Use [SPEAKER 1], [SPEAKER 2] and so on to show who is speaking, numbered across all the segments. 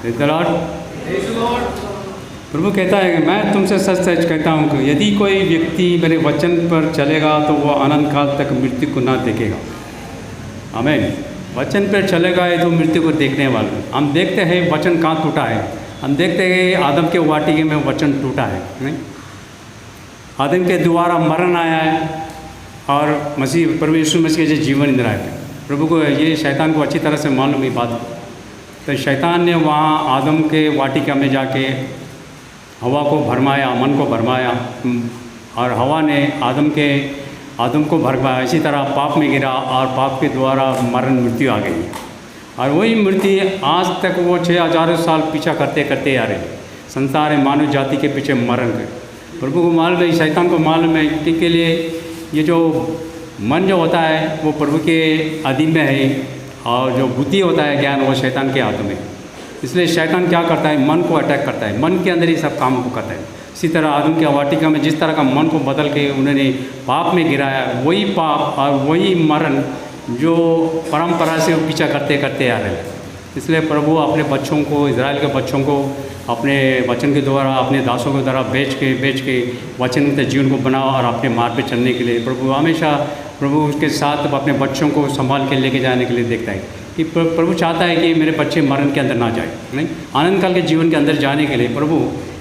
[SPEAKER 1] Praise the Lord. प्रभु कहता है कि मैं तुमसे सच सच कहता हूँ कि यदि कोई व्यक्ति मेरे वचन पर चलेगा तो वो अनंत काल तक मृत्यु को ना देखेगा। आमीन। वचन पर चलेगा ये तो मृत्यु को देखने वाले। हम देखते हैं वचन कहाँ टूटा है। हम देखते हैं आदम के वाटिके में वचन टूटा है, नहीं? आदम के द्वारा मरण आया है और मसीह प्रभु यीशु मसीह के जीवन इंद्र है। प्रभु को ये शैतान को अच्छी तरह से मालूम ये बात। तो शैतान ने वहाँ आदम के वाटिका में जाके हवा को भरमाया, मन को भरमाया, और हवा ने आदम को भरमाया। इसी तरह पाप में गिरा और पाप के द्वारा मरण मृत्यु आ गई। और वही मृत्यु आज तक वो 6000 साल पीछा करते करते आ रहे। संसार है मानव जाति के पीछे मरण के। प्रभु को मालूम है, शैतान को मालूम है कि लिए ये जो मन जो होता है वो प्रभु के अधीन में है, और जो बुद्धि होता है ज्ञान वो शैतान के हाथों में। इसलिए शैतान क्या करता है, मन को अटैक करता है, मन के अंदर ही सब काम को करता है। इसी तरह आदम के वाटिका में जिस तरह का मन को बदल के उन्होंने पाप में गिराया, वही पाप और वही मरण जो परंपरा से वो पीछा करते करते आ रहे हैं। इसलिए प्रभु अपने बच्चों को, इजराइल के बच्चों को अपने वचन के द्वारा, अपने दासों के द्वारा बेच के वचन के जीवन को बनाओ और अपने मार्ग पे चलने के लिए प्रभु हमेशा उसके साथ अपने बच्चों को संभाल के लेके जाने के लिए देखता है कि प्रभु चाहता है कि मेरे बच्चे मरण के अंदर ना जाए, नहीं, आनंद काल के जीवन के अंदर जाने के लिए। प्रभु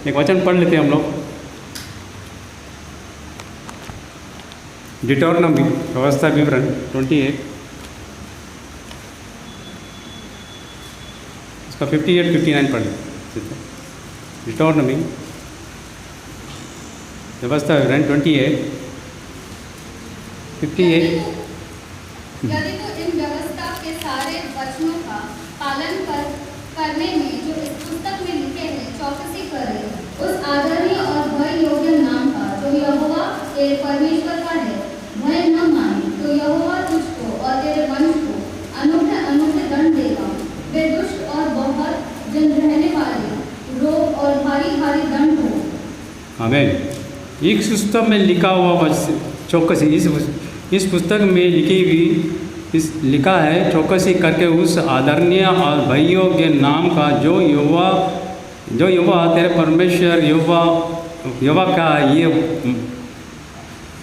[SPEAKER 1] एक वचन पढ़ लेते हैं हम लोग, डिटोरनमी व्यवस्था विवरण 28 इसका 58-59 पढ़ लेते। डिटोरनमी व्यवस्था विवरण 28 58।
[SPEAKER 2] यदि तो इन व्यवस्था के सारे वचनों का पालन करने में जो इस पुस्तक में लिखे हैं चौकसी करे, उस आदरणीय और भय योग्य नाम का जो यहोवा तेरे परमेश्वर का है भय न माने, तो यहोवा तुझको और तेरे वंश को अनूठे दंड देगा। वे दुष्ट और बहुत जन रहने वाले रोग और भारी भारी दंड हो।
[SPEAKER 1] आमीन। एक पुस्तक में लिखा हुआ चौकसी, इस पुस्तक में लिखा है चौकसी करके उस आदरणीय और भययोग्य नाम का जो यहोवा तेरे परमेश्वर यहोवा का ये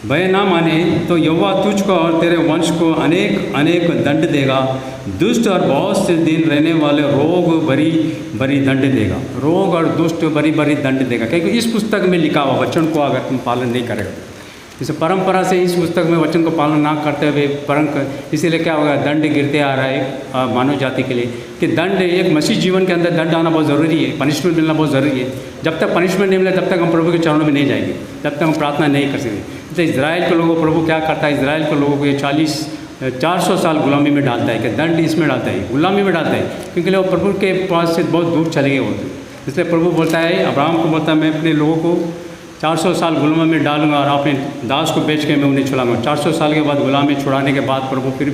[SPEAKER 1] भय ना माने, तो यहोवा तुझको और तेरे वंश को अनेक दंड देगा। दुष्ट और बहुत से दिन रहने वाले रोग भरी दंड देगा। रोग और दुष्ट भरी दंड देगा, क्योंकि इस पुस्तक में लिखा हुआ वचन को अगर तुम पालन नहीं करेगा, जैसे परंपरा से इस पुस्तक में वचन को पालन ना करते हुए इसीलिए क्या होगा, दंड गिरते आ रहा है मानव जाति के लिए। कि दंड, एक मसीह जीवन के अंदर दंड आना बहुत ज़रूरी है, पनिशमेंट मिलना बहुत ज़रूरी है। जब तक पनिशमेंट नहीं मिले तब तक हम प्रभु के चरणों में नहीं जाएंगे, तब तक हम प्रार्थना नहीं कर सकते। तो इजराइल के लोगों को प्रभु क्या करता है, इजराइल के लोगों को ये 400 साल गुलामी में डालता है, कि दंड इसमें डालता है, गुलामी में डालता है, क्योंकि लोग प्रभु के पास से बहुत दूर चले गए होते। इसलिए प्रभु बोलता है, अब्राहम को बोलता है, मैं अपने लोगों को 400 साल गुलामी में डालूंगा और अपने दास को बेच के मैं उन्हें छुड़ाऊंगा। 400 साल के बाद गुलामी छुड़ाने के बाद प्रभु फिर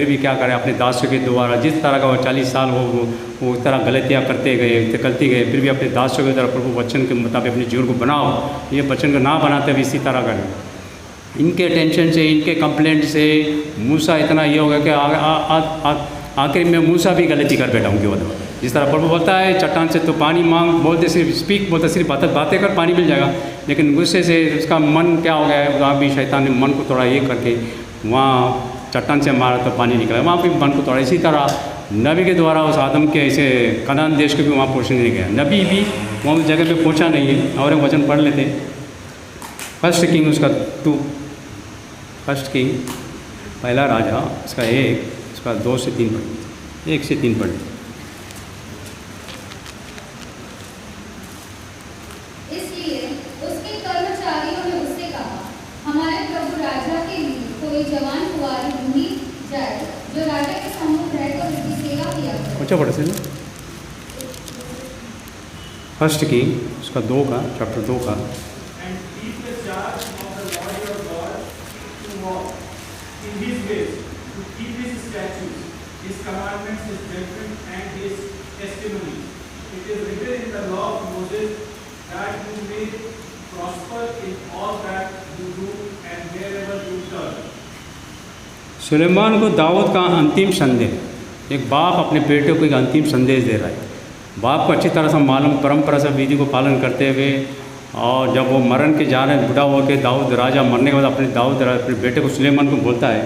[SPEAKER 1] भी क्या करे, अपने दासों के द्वारा जिस तरह का वो 40 साल वो उस तरह गलतियाँ करते गए, फिर भी अपने दासों के द्वारा प्रभु वचन के मुताबिक अपने जीवन को बनाओ। ये वचन को ना बनाते हुए इसी तरह करें। इनके टेंशन से, इनके कंप्लेंट से मूसा इतना ये हो गया कि आखिर में मूसा भी गलती कर बैठा उनकी वजह। जिस तरह प्रभु बोलता है चट्टान से तो पानी मांग, बोलते सिर्फ बातें कर पानी मिल जाएगा, लेकिन गुस्से से उसका मन क्या हो गया है, वहाँ भी शैतान ने मन को थोड़ा ये करके वहाँ चट्टान से मारा तो पानी निकला, वहाँ भी मन को थोड़ा। इसी तरह नबी के द्वारा उस आदम के ऐसे कनान देश को भी वहाँ पहुँचने नहीं गया, नबी भी वहाँ उस जगह पे पहुँचा नहीं है। और एक वचन पढ़ लेते, 1 किंग उसका 2, 1 किंग पहला राजा उसका 1, उसका 2 से 3 पढ़, 1 से 3 पढ़।
[SPEAKER 2] इसलिए उसके कर्मचारियों ने उससे कहा, हमारे प्रभु राजा के लिए कोई जवान कुंवारी ढूंढी जाए जो राजा के सम्मुख रहकर उसकी सेवा किया करे।
[SPEAKER 1] अच्छा पढ़े से 1 किंग उसका 2 का चैप्टर 2 का।
[SPEAKER 3] His commandments, His judgment, and His testimony. It is written in the law of Moses that you may prosper in all that you do and wherever you turn.
[SPEAKER 1] Suleman को दाऊद का अंतिम संदेश, एक बाप अपने बेटे को एक अंतिम संदेश दे रहा है। बाप को अच्छी तरह से मालूम, परंपरा से विधि को पालन करते हुए, और जब वो मरण के जा रहे हैं, बूढ़ा होकर दाऊद राजा मरने के बाद अपने बेटे को सुलेमान को बोलता है,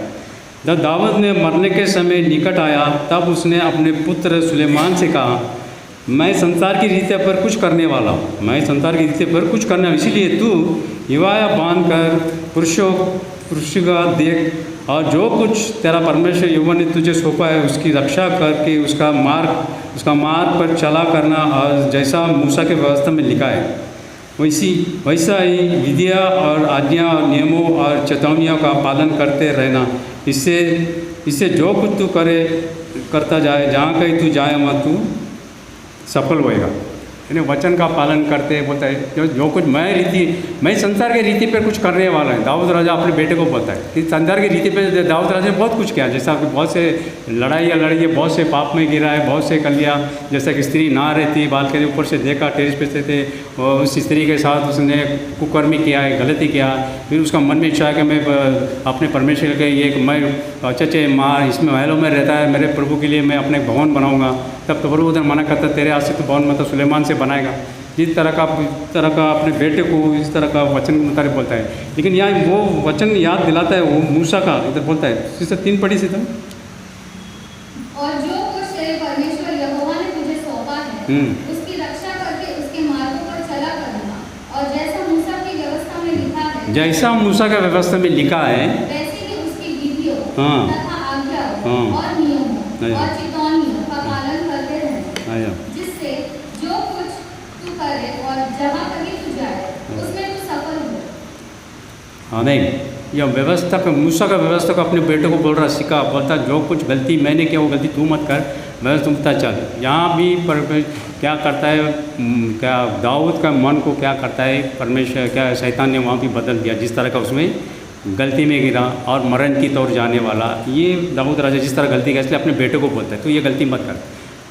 [SPEAKER 1] जब दाऊद ने मरने के समय निकट आया तब उसने अपने पुत्र सुलेमान से कहा, मैं संसार की रीति पर कुछ करने वाला हूँ, मैं संसार की रीति पर कुछ करने, इसीलिए तू युवाया बांध कर पुरुष का देख, और जो कुछ तेरा परमेश्वर यहोवा ने तुझे सौंपा है उसकी रक्षा करके उसका मार्ग पर चला करना, और जैसा मूसा के व्यवस्था में लिखा है वैसा ही विधिया और आज्ञा और नियमों और चेतावनियों का पालन करते रहना। इससे जो कुछ तू करता जाए, जहाँ कहीं तू जाए वहाँ तू सफल होएगा। यानी वचन का पालन करते बोलता है जो कुछ मैं संसार के रीति पर कुछ करने वाला है। दाऊद राजा अपने बेटे को बोलता है कि संसार की रीति पर दाऊद राजा ने बहुत कुछ किया, जैसा कि बहुत से लड़ाइयाँ लड़ी है, बहुत से पाप में गिरा है, बहुत से कर लिया, जैसा कि स्त्री ना रहती, बाल के ऊपर से देखा, टेरिस पे थे, और उस स्त्री के साथ उसने कुकर्मी किया है, गलती किया, फिर उसका मन में इच्छा है कि मैं अपने परमेश्वर के ये मैं अच्छे माँ इसमें महलों में रहता है, मेरे प्रभु के लिए मैं अपने भवन बनाऊँगा। तब तो प्रभु उधर मना करता, तेरे हाथ से तो भवन मतलब सुलेमान से बनाएगा। जिस तरह का अपने बेटे को इस तरह का वचन के मुताबिक बोलता है। लेकिन यहाँ वो वचन याद दिलाता है, वो मूसा का इधर बोलता है, सिस्टर 3 पढ़ी से था।
[SPEAKER 2] और जो कुछ तेरे परमेश्वर यहोवा ने तुझे सौंपा है उसकी रक्षा करके उसके मार्गों पर चला करना, और जैसा मूसा की व्यवस्था में लिखा है,
[SPEAKER 1] जैसा मूसा का व्यवस्था में लिखा है
[SPEAKER 2] वैसे ही उसकी विधियों तथा आज्ञाओं और नियमों और चेतावनियों का पालन करते रहना, जिससे जो कुछ तू करे और जहाँ कहीं तू जाए उसमें तू सफल हो।
[SPEAKER 1] हाँ, नहीं, यह व्यवस्था का मूसा का व्यवस्था को अपने बेटे को बोल रहा, सिखा, बोलता जो कुछ गलती मैंने किया वो गलती तू मत कर, मैं तुम पता चल। यहाँ भी क्या करता है, क्या दाऊद का मन को क्या करता है परमेश्वर, क्या शैतान ने वहाँ भी बदल दिया, जिस तरह का उसमें गलती में गिरा और मरण की तौर जाने वाला, ये दाऊद राजा जिस तरह गलती किया, इसलिए अपने बेटे को बोलता है तो ये गलती मत कर।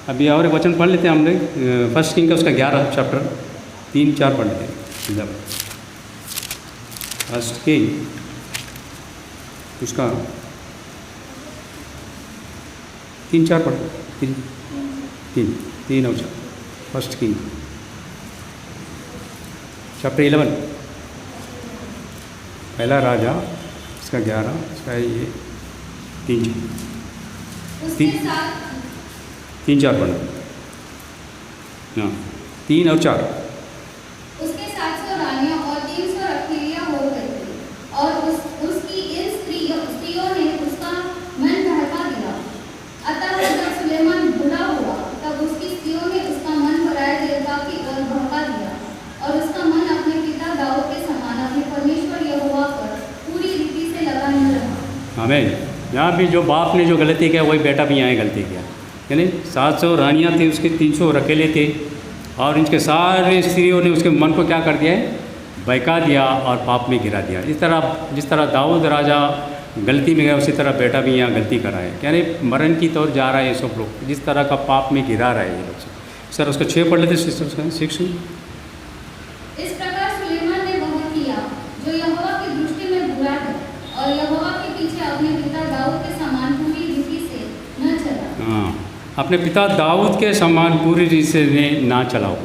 [SPEAKER 1] अभी और एक वचन पढ़ लेते हैं हम लोग, 1 किंग का उसका 11 चैप्टर 3-4 पढ़ लेते हैं। 1 किंग उसका 3-4 पढ़, 3 और 4, 1 किंग चैप्टर 11, पहला राजा इसका 11, इसका ये 3-4 पढ़ना। हाँ, 3 और 4।
[SPEAKER 2] उसके 700 रानियां और 300 रखैलियां हो गई थी, और उसकी इन स्त्रियों ने उसका मन बहका दिया। अतः जब सुलेमान बूढ़ा हुआ तब उसकी स्त्रियों ने उसका मन पराए देवता की ओर बहका दिया, और उसका मन अपने पिता दाऊद के समान अपने परमेश्वर यहोवा पर पूरी रीति से लगा न रहा।
[SPEAKER 1] आमीन। यहाँ भी जो बाप ने जो गलती किया वही बेटा भी यहाँ गलती किया। यानी 700 रानियाँ थी, उसके 300 रखेले थे, और इनके सारे स्त्रियों ने उसके मन को क्या कर दिया है, बहका दिया और पाप में गिरा दिया। जिस तरह दाऊद राजा गलती में गया, उसी तरह बेटा भी यहाँ गलती करा है, यानी मरण की तौर जा रहा है ये सब लोग, जिस तरह का पाप में गिरा रहा है ये लोग। सर उसका 6 पढ़ लेते सिस्टर, 6।
[SPEAKER 2] इस प्रकार सुलेमान ने वह किया जो यहोवा की दृष्टि में बुरा है, और यहोवा के पीछे अपने पिता दाऊद के समान पूरी रीति से न चला।
[SPEAKER 1] हाँ, अपने पिता दाऊद के समान पूरी रीति से ना चलाओ,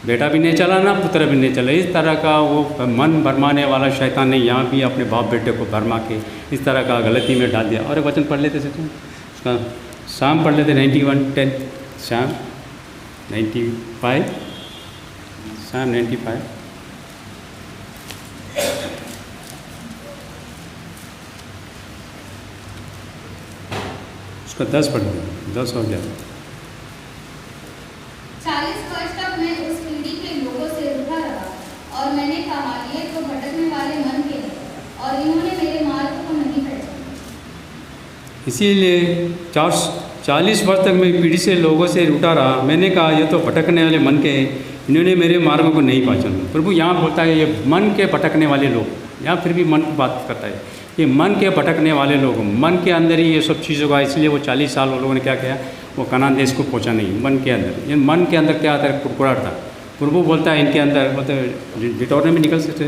[SPEAKER 1] बेटा भी नहीं चला ना पुत्र भी नहीं चला। इस तरह का वो मन भरमाने वाला शैतान ने यहाँ भी अपने बाप बेटे को भरमा के इस तरह का गलती में डाल दिया। और एक वचन पढ़ लेते थे उसका, शाम पढ़ लेते 91:10, शाम 95, शाम 95। उसका 10 पढ़ लेते, 10 हो गया।
[SPEAKER 2] 40 वर्ष तक मैं उस पीढ़ी के लोगों से रूठा रहा, और मैंने कहा ये तो भटकने वाले मन के हैं, और इन्होंने मेरे मार्ग को नहीं पहचाना।
[SPEAKER 1] इसीलिए 40 वर्ष तक मैं पीढ़ी से लोगों से रूठा रहा, मैंने कहा ये तो भटकने वाले मन के हैं, इन्होंने मेरे मार्गों को नहीं पहचाना। प्रभु यहाँ बोलता है ये मन के भटकने वाले लोग, यहाँ फिर भी मन की बात करता है, ये मन के भटकने वाले लोग, मन के अंदर ही ये सब चीज़ों का, इसलिए वो 40 साल वो लोगों ने क्या किया, वो कनान देश को पहुंचा नहीं। मन के अंदर, ये मन के अंदर क्या आता है, कुड़कुड़ाहट था। प्रभु बोलता है इनके अंदर, मतलब डिटोरनमी निकल सकते,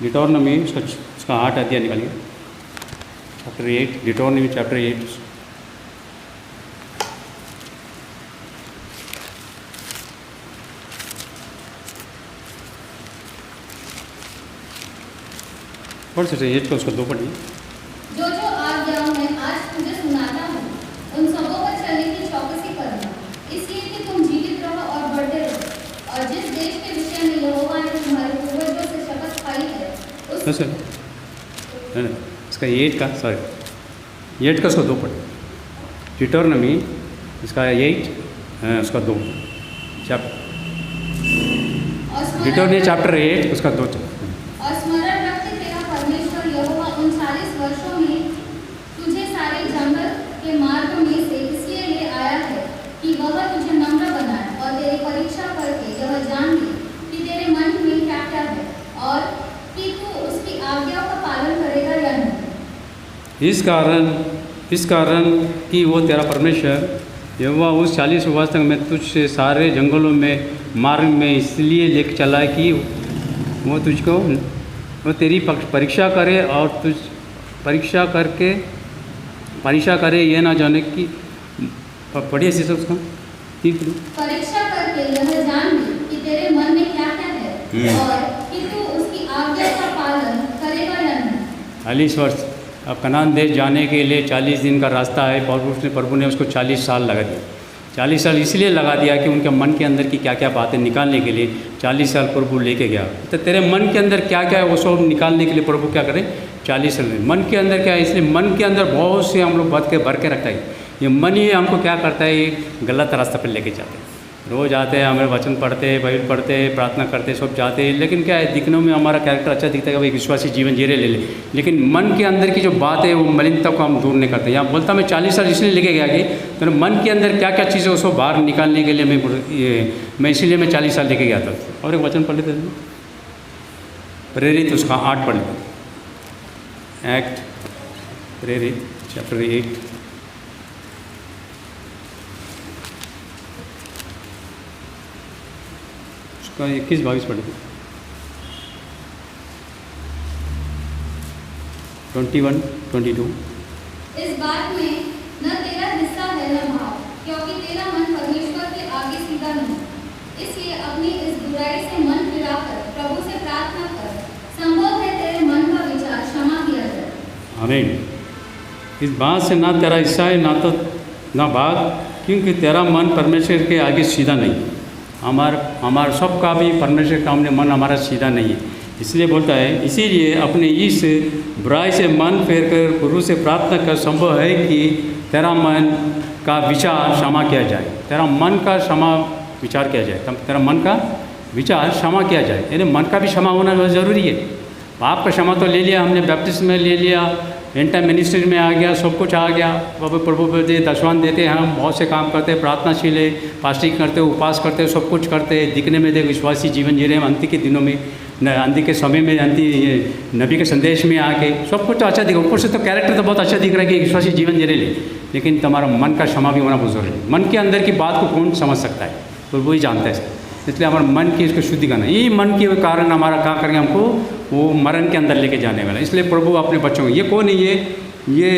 [SPEAKER 1] डिटोरनमी उसका 8 अध्याय निकालिए, चैप्टर 8, डिटोरनमी चैप्टर 8। पढ़ सकते 8 का उसका 2 पढ़िए।
[SPEAKER 2] जो आज्ञाओं मैं आज तुझे सुनाता हूँ उन सबों पर चलने की चौकसी करना, इसलिए कि तुम जीवित रहो और बढ़ते रहो। और जिस देश के विषय में यहोवा ने तुम्हारे पूर्वजों से शपथ खाई है उस
[SPEAKER 1] सर नहीं, इसका 8 का सॉरी 8 का उसका 2 पढ़िए। डिटोरनमी इसका 8 उसका 2 चैप्टर डिटोरनमी चैप्टर 8 उसका 2
[SPEAKER 2] और स्मरण रख कि तेरा परमेश्वर यहोवा उन 40 वर्षों में तुझे सारे जंगल के मार्ग में से इसलिए ले आया है कि वह तुझे नम्र बनाए और तेरी परीक्षा करके यह जान ले कि तेरे मन में क्या क्या है और कि तू उसकी आज्ञा का पालन करेगा या नहीं।
[SPEAKER 1] इस कारण कि वो तेरा परमेश्वर यहोवा उस 40 वर्ष तक मैं तुझसे सारे जंगलों में मार्ग में इसलिए लेकर चला कि वो तुझको वो तेरी परीक्षा करे और तुझ परीक्षा करे ये ना जाने कि पढ़िए सी उसका
[SPEAKER 2] परीक्षा करके यह जान ले कि तेरे मन में क्या क्या है और कि तू उसकी आज्ञा का पालन करेगा या नहीं।
[SPEAKER 1] 40 वर्ष अब कनान देश जाने के लिए 40 दिन का रास्ता है। प्रभु ने उसको 40 साल लगा दिया। 40 साल इसलिए लगा दिया कि उनके मन के अंदर की क्या क्या बातें निकालने के लिए 40 साल प्रभु लेके गया। तो तेरे मन के अंदर क्या क्या है वो सब निकालने के लिए प्रभु क्या करे 40 साल। मन के अंदर क्या है, इसलिए मन के अंदर बहुत से हम लोग भर के रखता है। ये मन ही हमको क्या करता है, ये गलत रास्ते पर लेके जाते हैं। रोज़ आते हैं, हमें वचन पढ़ते हैं, बाइबल पढ़ते हैं, प्रार्थना करते हैं, सब जाते हैं, लेकिन क्या है दिखने में हमारा कैरेक्टर अच्छा दिखता है कि भाई विश्वासी जीवन जी रहे ले ले, लेकिन मन के अंदर की जो बात है वो मलिनता को हम दूर नहीं करते। यहाँ बोलता मैं 40 साल इसलिए लेके गया कि तो मन के अंदर क्या क्या चीज़ें उसको बाहर निकालने के लिए मैं इसीलिए मैं 40 साल लेके गया था। और एक वचन पढ़ लेते थे प्रेरित उसका 8 पढ़ लेते। एक्ट प्रेरित चैप्टर 8 उसका 21-22 पढ़ लेते। 21-22
[SPEAKER 2] इस बात में न तेरा हिस्सा है न भाव, क्योंकि तेरा मन परमेश्वर के आगे सीधा नहीं। इसलिए अपनी इस बुराई से मन फिराकर प्रभु से प्रार्थना कर, संभव है तेरे मन का विचार क्षमा किया जाए।
[SPEAKER 1] आमीन। इस बात से ना तेरा हिस्सा है ना भाग, क्योंकि तेरा मन परमेश्वर के आगे सीधा नहीं। हमारा सबका भी परमेश्वर के सामने मन हमारा सीधा नहीं है। इसलिए बोलता है, इसीलिए अपने इस बुराई से मन फेर कर गुरु से प्रार्थना कर, संभव है कि तेरा मन का विचार क्षमा किया जाए। तेरा मन का क्षमा विचार किया जाए, तेरा मन का विचार क्षमा किया जाए। यानी मन का भी क्षमा होना बहुत ज़रूरी है। पाप का क्षमा तो ले लिया हमने, बैप्टिज्म में ले लिया, एंड टाइम मिनिस्ट्री में आ गया, सब कुछ आ गया। प्रभु दशवान देते हैं, हम बहुत से काम करते हैं, प्रार्थनाशील है, फास्टिंग करते हैं, उपवास करते हैं, सब कुछ करते हैं, दिखने में देख विश्वासी जीवन जी रहे हैं। अंत के दिनों में अंत के समय में नबी के संदेश में आके सब कुछ तो अच्छा दिखा, ऊपर से तो कैरेक्टर तो बहुत अच्छा दिख रहा है कि विश्वासी जीवन जी रहे, लेकिन तुम्हारा मन का क्षमा भी होना बहुत जरूरी है। मन के अंदर की बात को कौन समझ सकता है, तो वही जानता है। इसलिए हमारे मन की इसको शुद्धि करना, यही मन के कारण हमारा क्या करेंगे, हमको वो मरण के अंदर लेके जाने वाला। इसलिए प्रभु अपने बच्चों को, ये कौन नहीं है, ये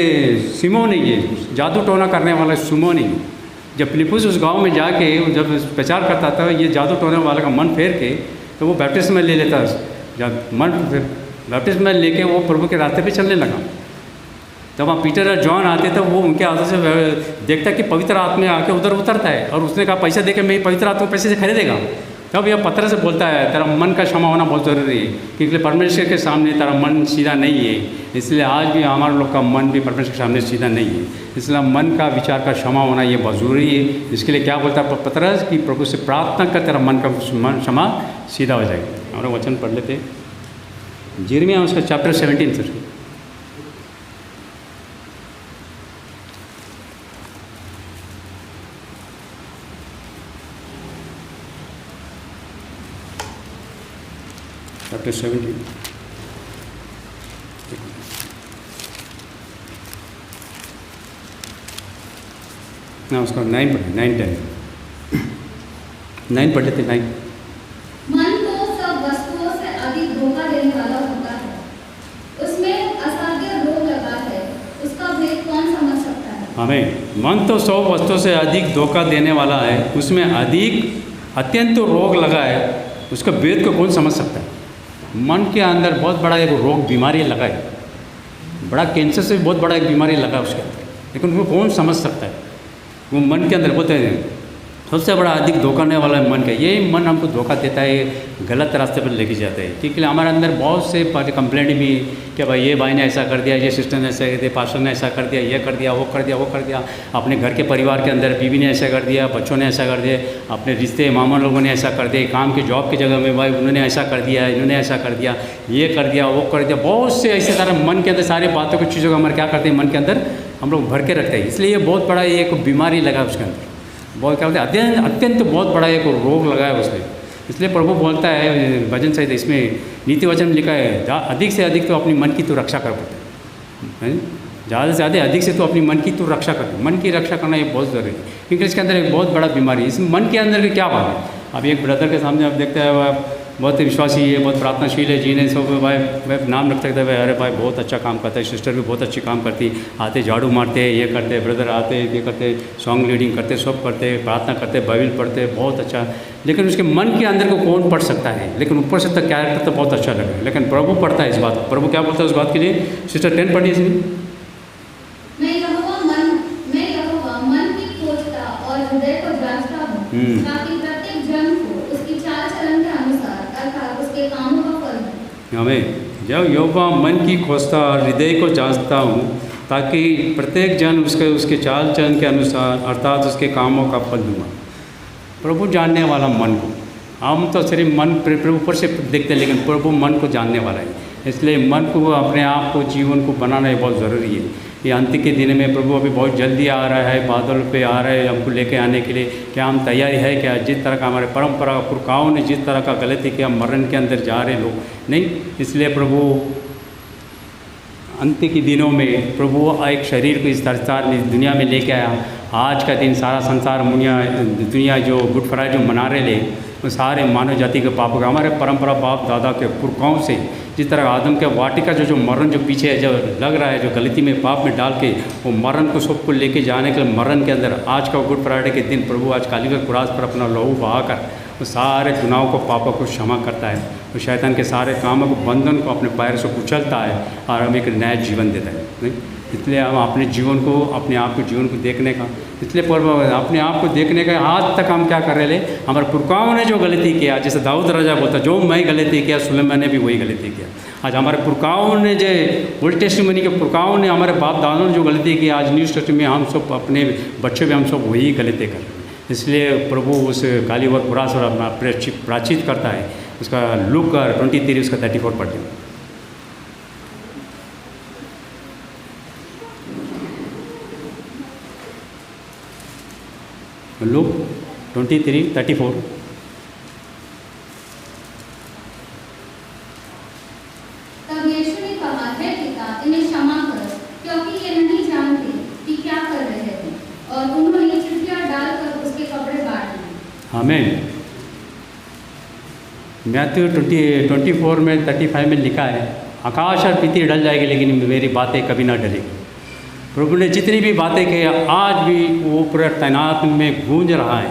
[SPEAKER 1] सिमोन नहीं है, जादू टोना करने वाला सिमोन नहीं है। जब फिलिप्पुस उस गांव में जाके जब प्रचार करता था, ये जादू टोने वाले का मन फेर के तो वो बैप्टिज्म में ले लेता। जब मन बैप्टिज्म में लेके वो प्रभु के रास्ते पे चलने लगा। जब वहाँ पीटर और जॉन आते तो वो उनके हाथों से देखता कि पवित्र आत्मा आके उधर उतरता है, और उसने कहा पैसा देके मैं पवित्र आत्मा पैसे से खरीदेगा। तब यह पत्र से बोलता है तेरा मन का क्षमा होना बहुत ज़रूरी है, क्योंकि परमेश्वर के सामने तेरा मन सीधा नहीं है। इसलिए आज भी हमारे लोग का मन भी परमेश्वर के सामने सीधा नहीं है। इसलिए मन का विचार का क्षमा होना ये बहुत ज़रूरी है। इसके लिए क्या बोलता है पत्र कि प्रभु से प्रार्थना कर तेरा मन का क्षमा सीधा हो जाएगा। हमारा वचन पढ़ लेते यिर्मयाह उसका चैप्टर 17 सर। चैप्टर 17 ना उसका 9 पढ़े, 9 पढ़ लेते। 9
[SPEAKER 2] मन तो सब वस्तुओं से अधिक धोखा देने वाला होता है, उसमें असाध्य रोग लगा है, उसका भेद कौन समझ सकता है।
[SPEAKER 1] हमें मन तो सब वस्तुओं से अधिक धोखा देने वाला है, उसमें अधिक अत्यंत रोग लगा है, उसका भेद को कौन समझ सकता है। मन के अंदर बहुत बड़ा एक रोग बीमारी लगा है, बड़ा कैंसर से बहुत बड़ा एक बीमारी लगा है उसके अंदर, लेकिन वो कौन समझ सकता है। वो मन के अंदर बोलते हैं सबसे बड़ा अधिक धोखा देने वाला मन का, यही मन हमको धोखा देता है, गलत रास्ते पर लेके जाता है। क्योंकि हमारे अंदर बहुत से कंप्लेंट भी कि भाई ये भाई ने ऐसा कर दिया, ये सिस्टर ने ऐसा कर दिया, पास्टर ने ऐसा कर दिया, ये कर दिया, वो कर दिया, वो कर दिया, अपने घर के परिवार के अंदर बीवी ने ऐसा कर दिया, बच्चों ने ऐसा कर दिया, अपने रिश्ते मामा लोगों ने ऐसा कर दिया, काम के जॉब की जगह में भाई उन्होंने ऐसा कर दिया, इन्होंने ऐसा कर दिया, ये कर दिया, वो कर दिया। बहुत से ऐसे तरह मन के अंदर सारी बातों की चीज़ों को हमारे क्या करते हैं, मन के अंदर हम लोग भर के रखते हैं। इसलिए ये बहुत बड़ा एक बीमारी लगा उसके अंदर, बहुत क्या बोलते हैं अत्यंत बहुत बड़ा एक रोग लगा है उसमें। इसलिए प्रभु बोलता है भजन सहित इसमें नीति वचन में लिखा है, अधिक से अधिक तो अपनी मन की तो रक्षा कर पाते हैं, ज़्यादा से ज़्यादा अधिक से तो अपनी मन की तो रक्षा कर, मन की रक्षा करना ये बहुत ज़रूरी है। क्योंकि इसके अंदर एक बहुत बड़ा बीमारी है। इस मन के अंदर की क्या बात है, अब एक ब्रदर के सामने आप देखते हैं वह बहुत विश्वासी है, बहुत प्रार्थनाशील है, जी ने सब भाई नाम रख सकते हैं, अरे भाई बहुत अच्छा काम करता है, सिस्टर भी बहुत अच्छी काम करती, आते झाड़ू मारते, ये करते, ब्रदर आते ये करते, सॉन्ग लीडिंग करते, सब करते, प्रार्थना करते, बाइबल पढ़ते, बहुत अच्छा। लेकिन उसके मन के अंदर को कौन पढ़ सकता है, लेकिन ऊपर से तक कैरेक्टर तो बहुत अच्छा लगे, लेकिन प्रभु पढ़ता है इस बात। प्रभु क्या बोलता है उस बात के लिए, सिस्टर 10 पढ़िए इसमें।
[SPEAKER 2] मैं यहोवा मन की खोजता और हृदय को जांचता हूँ, ताकि प्रत्येक जन को उसकी चाल चलन के अनुसार अर्थात उसके कामों का फल दे।
[SPEAKER 1] हमें जब यहोवा मन की खोजता और हृदय को जांचता हूँ, ताकि प्रत्येक जन उसके चाल चलन के अनुसार अर्थात उसके कामों का फल दूँगा। प्रभु जानने वाला मन को, हम तो सिर्फ मन प्रभु ऊपर से देखते हैं, लेकिन प्रभु मन को जानने वाला है। इसलिए मन को अपने आप को जीवन को बनाना बहुत ज़रूरी है। ये अंत के दिन में प्रभु अभी बहुत जल्दी आ रहा है, बादल पे आ रहा है हमको लेके आने के लिए। क्या हम तैयारी है क्या? जिस तरह का हमारे परंपरा पुरखाओं ने जिस तरह का गलती किया, मरण के अंदर जा रहे लोग नहीं। इसलिए प्रभु अंत के दिनों में प्रभु एक शरीर को इस संसार में दुनिया में लेके आया। आज का दिन सारा संसार दुनिया जो गुड फ्राइडे जो मना रहे थे, वो सारे मानव जाति के पाप का, हमारे परंपरा बाप दादा के पुरखाओं से जिस तरह आदम के वाटिका जो मरण जो पीछे जो लग रहा है, जो गलती में पाप में डाल के वो मरण को सबको लेके जाने के लिए मरण के अंदर आज का गुड फ्राइडे के दिन प्रभु आज कालीगर कुरास पर अपना लहू बहाकर वो सारे गुनाहों को पापों को क्षमा करता है, वो शैतान के सारे कामों को बंधन को अपने पैर से कुचलता है और हमें एक नया जीवन देता है। नहीं, इसलिए हम अपने जीवन को, अपने आप के जीवन को देखने का, इसलिए अपने आप को देखने का आज तक हम क्या कर रहे थे, हमारे पुरखाओं ने जो गलती किया, जैसे दाऊद राजा बोलता जो मैं गलती किया सुलेमान ने भी वही गलती किया। आज हमारे पुरखाओं ने जो ओल्ड टेस्टामेंट के पुरखाओं ने हमारे बाप दादों ने जो गलती की, आज न्यू टेस्टामेंट में हम सब अपने बच्चों में हम सब वही गलती कर रहे हैं। इसलिए प्रभु उस कालीवर पुरास और अपना प्राचित करता है। उसका लूक 23 उसका 34 पढ़ते हैं। लूक 23:34।
[SPEAKER 2] तब यीशु ने कहा, हे पिता, इन्हें क्षमा कर, क्योंकि ये नहीं जानते कि क्या कर रहे हैं। और उन्होंने चिट्ठियाँ डालकर उसके कपड़े बांट दिए।
[SPEAKER 1] आमीन। मैथ्यू 24 में 35 में लिखा है, आकाश और पृथ्वी डल जाएगी लेकिन मेरी बातें कभी ना डलेगी। प्रभु ने जितनी भी बातें कही आज भी वो पूरा तैनात में गूंज रहा है,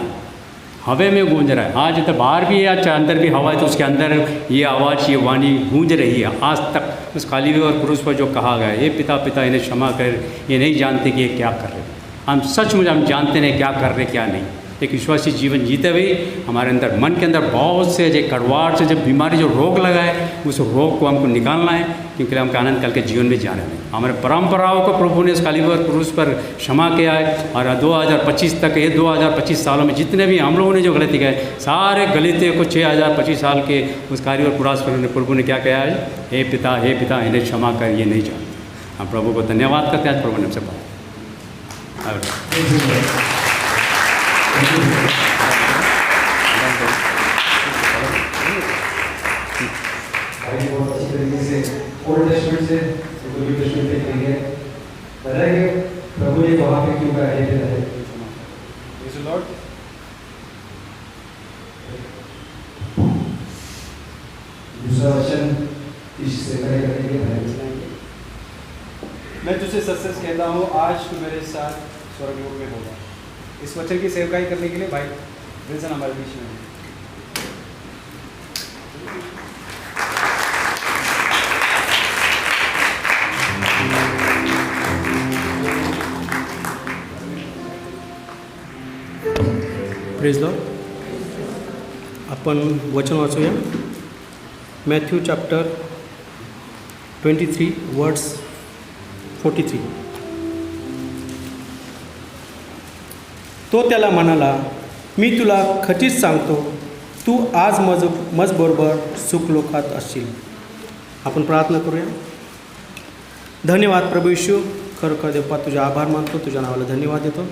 [SPEAKER 1] हवे में गूंज रहा है। आज तो बाहर भी है, अच्छा अंदर भी हवा है, तो उसके अंदर ये आवाज़, ये वाणी गूंज रही है आज तक। उस कालीवे और क्रूस पर जो कहा गया, ये पिता पिता इन्हें क्षमा कर, ये नहीं जानते कि ये क्या कर रहे हैं। हम सचमुच हम जानते नहीं क्या कर रहे क्या नहीं। एक विश्वासी जीवन जीते हुए हमारे अंदर मन के अंदर बहुत से जो कड़वाहट से जब बीमारी जो रोग लगा है, उस रोग को हमको निकालना है, क्योंकि हमको आनंद काल के जीवन में जाना है। हमारे परंपराओं को प्रभु ने इस कालीवर क्रूस पर क्षमा किया है। और 2025 तक, ये 2025 सालों में जितने भी हम लोगों ने जो गलती किया है, सारे गलतियों को 6025 साल के उस कालीवर क्रूस पर प्रभु ने क्या किया है, हे पिता इन्हें क्षमा कर, ये नहीं जानते। हम प्रभु को धन्यवाद करते हैं। आज प्रभु ने हमसे बात
[SPEAKER 4] बहुत अच्छी तरीके से ओल्ड टेस्टमेंट से न्यू टेस्टमेंट तक लेंगे। बताइए प्रभु ने वहाँ पे क्यों कहा है। दूसरा वचन इससे करने के लिए
[SPEAKER 5] मैं तुझसे सच सच कहता हूँ, आज तू मेरे साथ स्वर्गलोक में होगा। इस वचन की सेवकाई करने के लिए भाई विल्सन हमारे बीच में है।
[SPEAKER 6] Praise Lord. आपण वचन वाचूया. Matthew chapter 23 words 43. तो त्याला म्हणाला, मी तुला खचित सांगतो, तू आज मजबरोबर सुखलोकात असशील. आपण प्रार्थना करूया. धन्यवाद प्रभू येशू. खरोखर देवपा तुझे आभार मानतो, तुझ्या नावाला धन्यवाद देतो.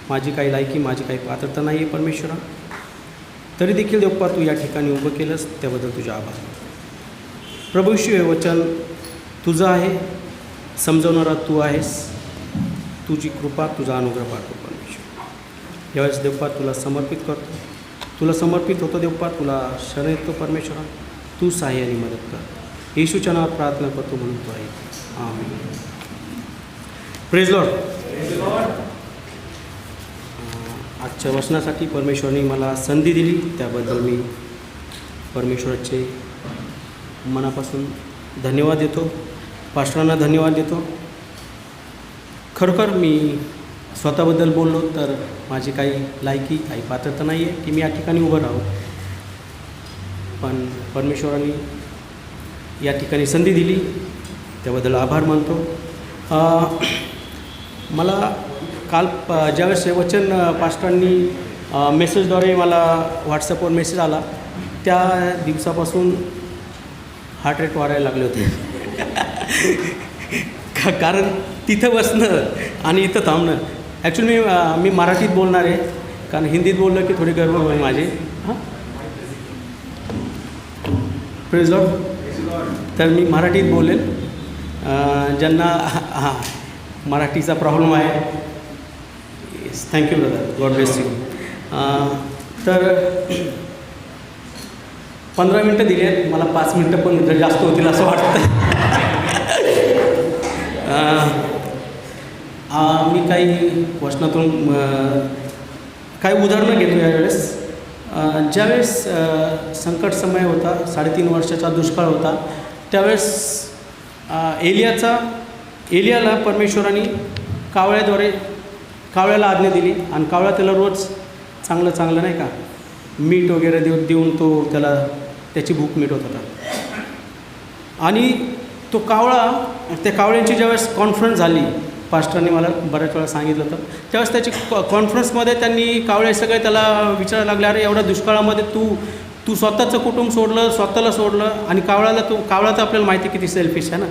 [SPEAKER 6] माझी काही लायकी, माझी काही पात्रता नाही आहे परमेश्वरा, तरी देखील देवपा तू या ठिकाणी उभं केलंस, त्याबद्दल तुझे आभार. प्रभू येशू, हे वचन तुझं आहे, समजवणारा तू आहेस. तुझी कृपा, तुझा अनुग्रह पाठव परमेश्वर. यावेळेस देवपा तुला समर्पित करतो, तुला समर्पित होतो देवपा, तुला शरण येतो परमेश्वरा. तू सहाय्याने मदत कर. येशूच्या नावात प्रार्थना करतो म्हणून तो आहे. आमेन. Praise lord. आजच्या वचनासाठी परमेश्वराने मला संधी दिली, त्याबद्दल मी परमेश्वराचे मनापासून धन्यवाद देतो. पास्टरांना धन्यवाद देतो. खरोखर मी स्वतःबद्दल बोललो तर माझी काही लायकी, काही पात्रता नाही आहे की मी या ठिकाणी उभं राहू, पण परमेश्वराने या ठिकाणी संधी दिली, त्याबद्दल आभार मानतो. मला काल ज्यावेळेस हे वचन पास्टरांनी मेसेजद्वारे मला व्हॉट्सअपवर मेसेज आला, त्या दिवसापासून हार्ट रेट वाढायला लागले होते. कारण तिथं बसणं आणि इथं थांबणं. ॲक्च्युली मी मराठीत बोलणार आहे, कारण हिंदीत बोललं की थोडी गडबड होईल माझी. हां, प्रेज लॉर्ड. तर मी मराठीत बोलेल. ज्यांना हां मराठीचा प्रॉब्लेम आहे, thank you brother, God bless you. तर 15 मिनटं दिली आहेत, मला 5 मिनटं पण जास्त होतील असं वाटतं. मी काही वचनातून काही उदाहरणं घेतो यावेळेस. ज्यावेळेस संकट समय होता, 3.5 वर्षाचा दुष्काळ होता, त्यावेळेस एलियाला परमेश्वराने कावळ्याला आज्ञा दिली, आणि कावळा त्याला रोज चांगलं नाही का मीठ वगैरे देऊन तो त्याची भूक मिटवत होता. आणि तो त्या कावळ्यांची ज्यावेळेस कॉन्फरन्स झाली, पास्टरने मला बऱ्याच वेळा सांगितलं होतं, त्यावेळेस त्याची कॉन्फरन्समध्ये त्यांनी कावळे सगळे त्याला विचारायला लागले, अरे एवढ्या दुष्काळामध्ये तू स्वतःचं कुटुंब सोडलं, स्वतःला सोडलं, आणि कावळा तर आपल्याला माहिती किती सेल्फिश आहे ना.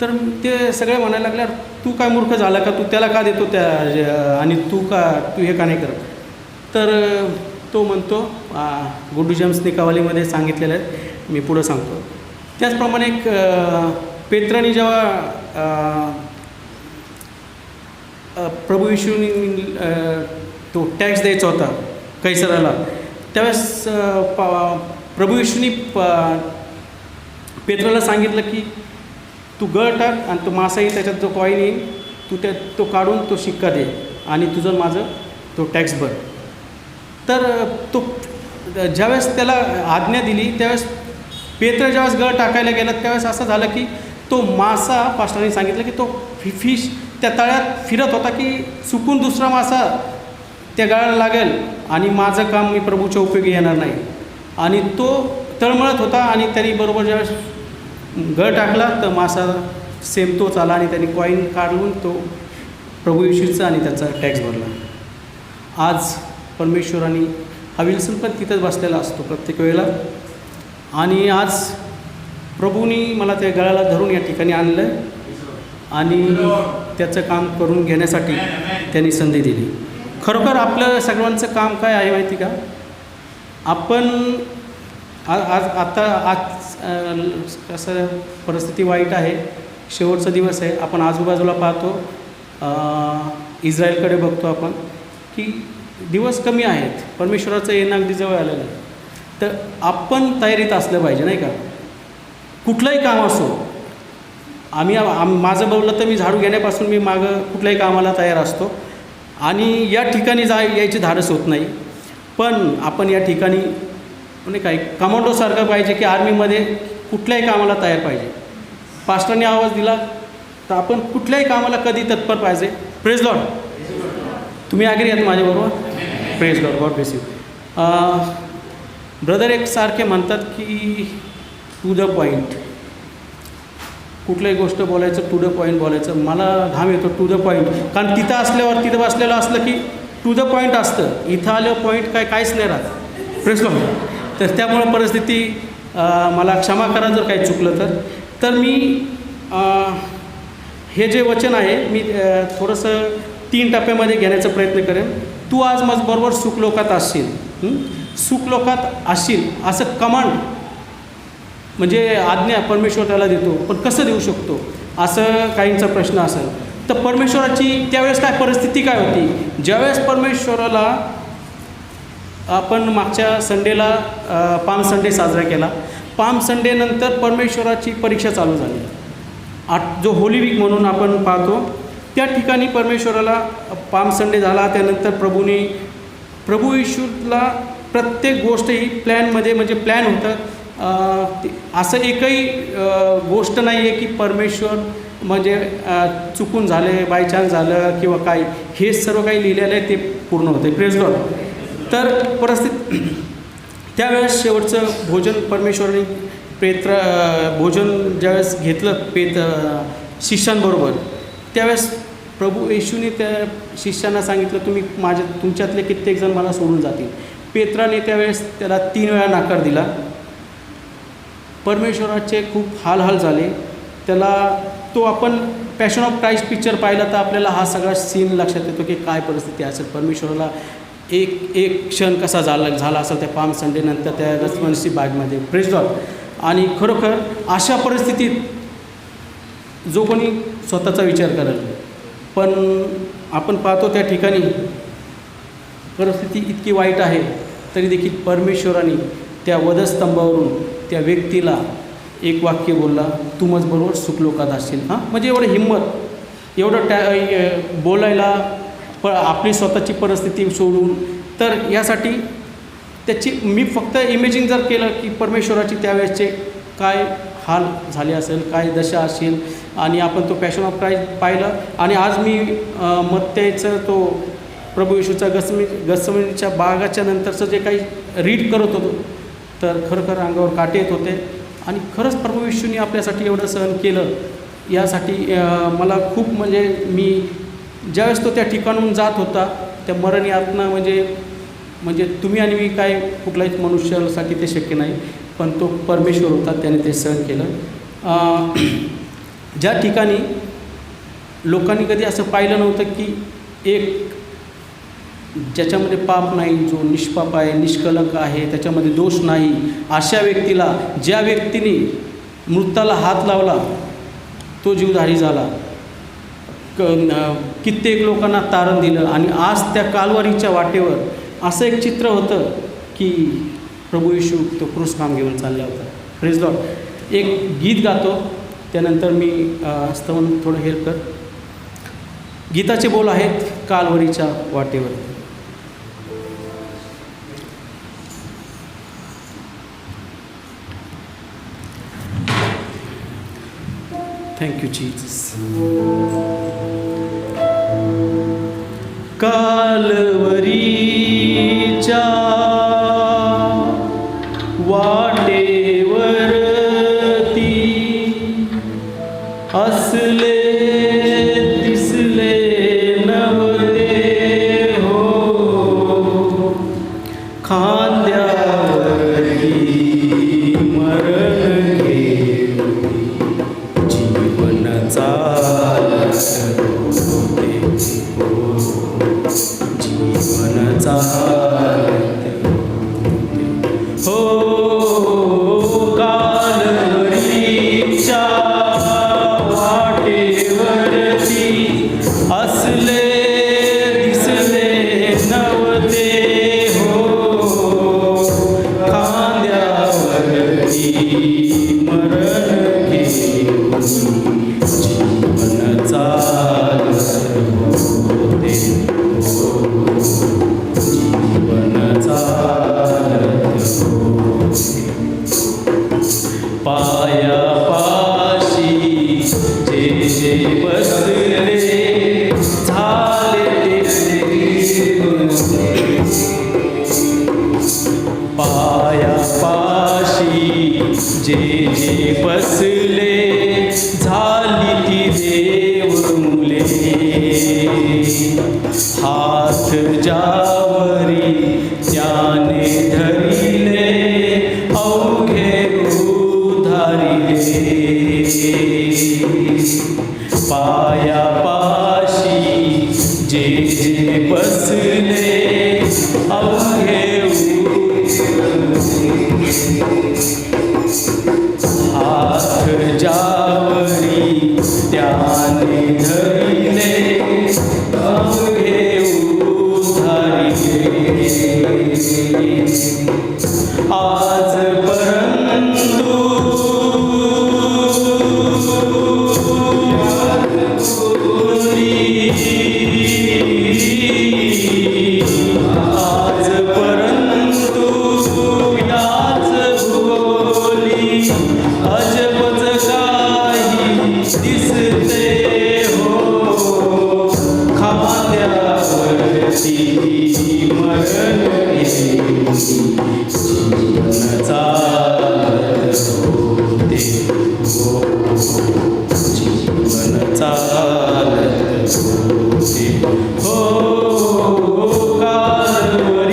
[SPEAKER 6] तर ते सगळे म्हणायला लागले, तू काय मूर्ख झाला का, तू त्याला का देतो आणि तू हे का नाही करत. तर तो म्हणतो, गुड्डू जेम्स निकावालीमध्ये सांगितलेलं आहे, मी पुढं सांगतो. त्याचप्रमाणे पेत्राने जेव्हा प्रभू येशूनी तो टॅक्स द्यायचा होता कैसराला, त्यावेळेस प्रभू येशूनी पेत्राला सांगितलं की तू गळ टाक, आणि तो मासा येईल, त्याच्यात जो कॉईन येईल तो काढून तो शिक्का दे, आणि तुझं माझं तो टॅक्स भर. तर तो ज्यावेळेस त्याला आज्ञा दिली, त्यावेळेस पेत्र ज्यावेळेस गळ टाकायला गेला, त्यावेळेस असं झालं की तो मासा, पास्टरांनी सांगितलं की तो फिश त्या तळ्यात फिरत होता की चुकून दुसरा मासा त्या गळाला लागेल आणि माझं काम मी प्रभूच्या उपयोगी येणार नाही. आणि तो तळमळत होता, आणि त्यांनी बरोबर ज्यावेळेस गळ टाकला तर मासा सेम तोच आला, आणि त्यांनी कॉईन काढून तो प्रभू येशूचा आणि त्याचा टॅक्स भरला. आज परमेश्वराने हा विल्सन पण तिथंच बसलेला असतो प्रत्येक वेळेला, आणि आज प्रभूंनी मला त्या गळाला धरून या ठिकाणी आणलं, आणि त्याचं काम करून घेण्यासाठी त्यांनी संधी दिली. खरोखर आपलं सर्वांचं काम काय आहे माहिती का? आपण आज कसं परिस्थिती वाईट आहे, शेवटचा दिवस आहे. आपण आजूबाजूला पाहतो, इस्रायलकडे बघतो आपण की दिवस कमी आहेत, परमेश्वराचं येणं अगदी जवळ आलेलं आहे. तर आपण तयारीत असलं पाहिजे नाही का. कुठलंही काम असो, माझं बोललं तर मी झाडू घेण्यापासून मी मागं कुठल्याही कामाला तयार असतो, आणि या ठिकाणी यायची धाडस होत नाही. पण आपण या ठिकाणी म्हणजे काय कमांडोसारखं पाहिजे की आर्मीमध्ये कुठल्याही कामाला तयार पाहिजे. पास्टरने आवाज दिला तर आपण कुठल्याही कामाला कधी तत्पर पाहिजे. Praise Lord. तुम्ही ॲग्री आहात माझ्याबरोबर? Praise God, God bless you. Brother एक सारखे म्हणतात की टू द पॉईंट, कुठल्याही गोष्ट बोलायचं टू द पॉईंट बोलायचं. मला घाम येतो टू द पॉईंट, कारण तिथं असल्यावर तिथं बसलेलं असलं की टू द पॉईंट असतं, इथं आल्यावर पॉईंट काहीच नाही राहत. Press God. तर त्यामुळं परिस्थिती मला क्षमा करा जर काही चुकलं तर मी हे जे वचन आहे मी थोडंसं 3 टप्प्यामध्ये घेण्याचा प्रयत्न करेन. तू आज माझ्याबरोबर सुखलोकात असशील, सुखलोकात असशील असं कमांड म्हणजे आज्ञा परमेश्वर त्याला देतो, पण कसं देऊ शकतो असं काहींचा प्रश्न असेल. तर परमेश्वराची त्यावेळेस काय परिस्थिती काय होती, ज्यावेळेस परमेश्वराला आपण मागच्या संडेला पाम संडे साजरा केला. पाम संडेनंतर परमेश्वराची परीक्षा चालू झाली. जो होली वीक म्हणून आपण पाहतो त्या ठिकाणी परमेश्वराला पाम संडे झाला. त्यानंतर प्रभू येशूला प्रत्येक गोष्ट ही प्लॅनमध्ये म्हणजे प्लॅन होतं. असं एकही गोष्ट नाही आहे की परमेश्वर म्हणजे चुकून झाले, बाय चान्स झालं किंवा काय, हे सर्व काही लिहिलेलं आहे ते पूर्ण होते. Praise God. तर परिस्थिती त्यावेळेस शेवटचं भोजन परमेश्वराने भोजन ज्यावेळेस घेतलं शिष्यांबरोबर, त्यावेळेस प्रभू येशूने त्या शिष्यांना सांगितलं तुम्ही तुमच्यातले कित्येक जण मला सोडून जातील. पेत्राने त्यावेळेस त्याला 3 वेळा नकार दिला. परमेश्वराचे खूप हाल झाले त्याला. तो आपण पॅशन ऑफ क्राइस्ट पिक्चर पाहिला तर आपल्याला हा सगळा सीन लक्षात येतो की काय परिस्थिती असेल. परमेश्वराला एक क्षण कसा झाला असेल त्या पाम संडेनंतर त्या गत्सेमनी बागमध्ये. Praise God. आणि खरोखर अशा परिस्थितीत जो कोणी स्वतःचा विचार करेल, पण आपण पाहतो त्या ठिकाणी परिस्थिती इतकी वाईट आहे तरी देखील परमेश्वराने त्या वधस्तंभावरून त्या व्यक्तीला एक वाक्य बोलला, तू माझ्याबरोबर सुखलोकात असशील. म्हणजे एवढं हिंमत, एवढं बोलायला आपली स्वतःची परिस्थिती सोडून. तर यासाठी त्याची मी फक्त इमेजिंग जर केलं की परमेश्वराची त्यावेळेसचे काय हाल झाले असेल, काय दशा असेल. आणि आपण तो पॅशन ऑफ क्राइस्ट पाहिलं. आणि आज मी मत्तेचं तो प्रभू येशूचा गत्सेमनीच्या बागाच्या नंतरचं जे काही रीड करत होतो तर खरोखर अंगावर काटे येत होते. आणि खरंच प्रभू येशूने आपल्यासाठी एवढं सहन केलं यासाठी मला खूप म्हणजे मी ज्यावेळेस तो त्या ठिकाणून जात होता त्या मरण यातना म्हणजे तुम्ही आणि मी काय कुठल्याच मनुष्यासाठी ते शक्य नाही, पण तो परमेश्वर होता त्याने ते सहन केलं. ज्या ठिकाणी लोकांनी कधी असं पाहिलं नव्हतं की एक ज्याच्यामध्ये पाप नाही, जो निष्पाप आहे, निष्कलंक आहे, त्याच्यामध्ये दोष नाही, अशा व्यक्तीला, ज्या व्यक्तीने मृताला हात लावला तो जीवधारी झाला, कित्येक लोकांना तारण दिलं. आणि आज त्या कालवारीच्या वाटेवर असं एक चित्र होतं की प्रभू येशू तो क्रूस काम घेऊन चालला होता. Praise Lord. एक गीत गातो त्यानंतर मी स्तवन थोडं हेल्प कर. गीताचे बोल आहेत कालवरीच्या वाटेवर. Thank you Jesus. कालवरीच्या वाटेवरती असले दिसले नव्हते हो, खांद्यावरती मरण घेऊन जीवन चालत होते हो, जीवन चालत हो. कालवरीच्या वाटेवरती असले दिसले नव्हते हो,
[SPEAKER 7] पायापाशी जे जे बसले झाली ती देव मुले हात जावरी त्याने धरिले अवघे उधारिले पायापाशी जे जे बसले अवघे हात जावरी त्याने धरिले अवघे उधारिले आज परंतु आज परंतु याच भूगोली अजबच काही दिसते हो खांद्यावरती मरण जीवन चालत होते हो जीवन चालत होते हो कालवरीच्या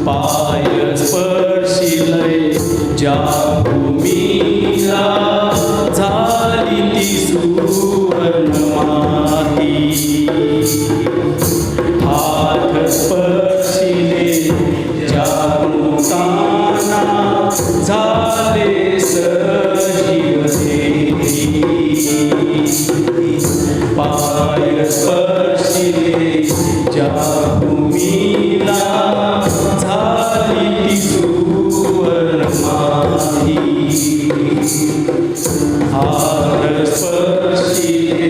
[SPEAKER 7] पाय स्पर्शिलय ज्या भूमीला झाली ती सुवर्ण माती हात स्पर्शिले ज्या मृतांना झाले सजीव पाय स्पर्शिले ज्या भूमीला झाली ती सुवर्ण माती हात स्पर्शिले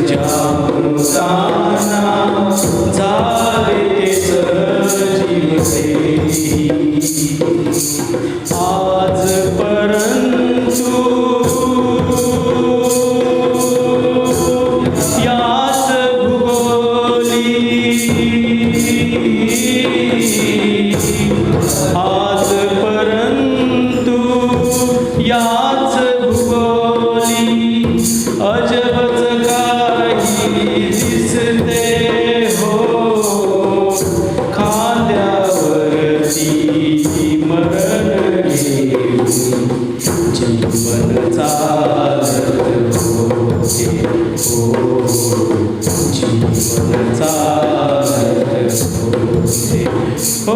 [SPEAKER 7] ज्या मृतांना झाले सजीव आज परंतु याच भूगोली आज परंतु याच भूगोली अजबच काही दिसते हो खांद्यावरती मरण घेऊन जीवन चालत होते हो जीवन चालत होते हो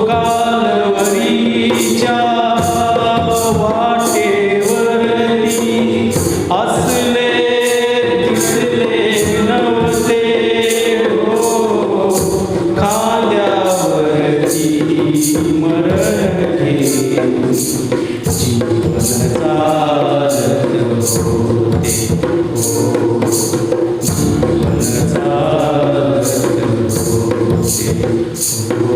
[SPEAKER 7] कालवरीच्या वाटेवरती असले दिसले नव्हते हो खांद्यावरती मरण घेऊन जीवन चालत होते हो जीवन चालत होते हो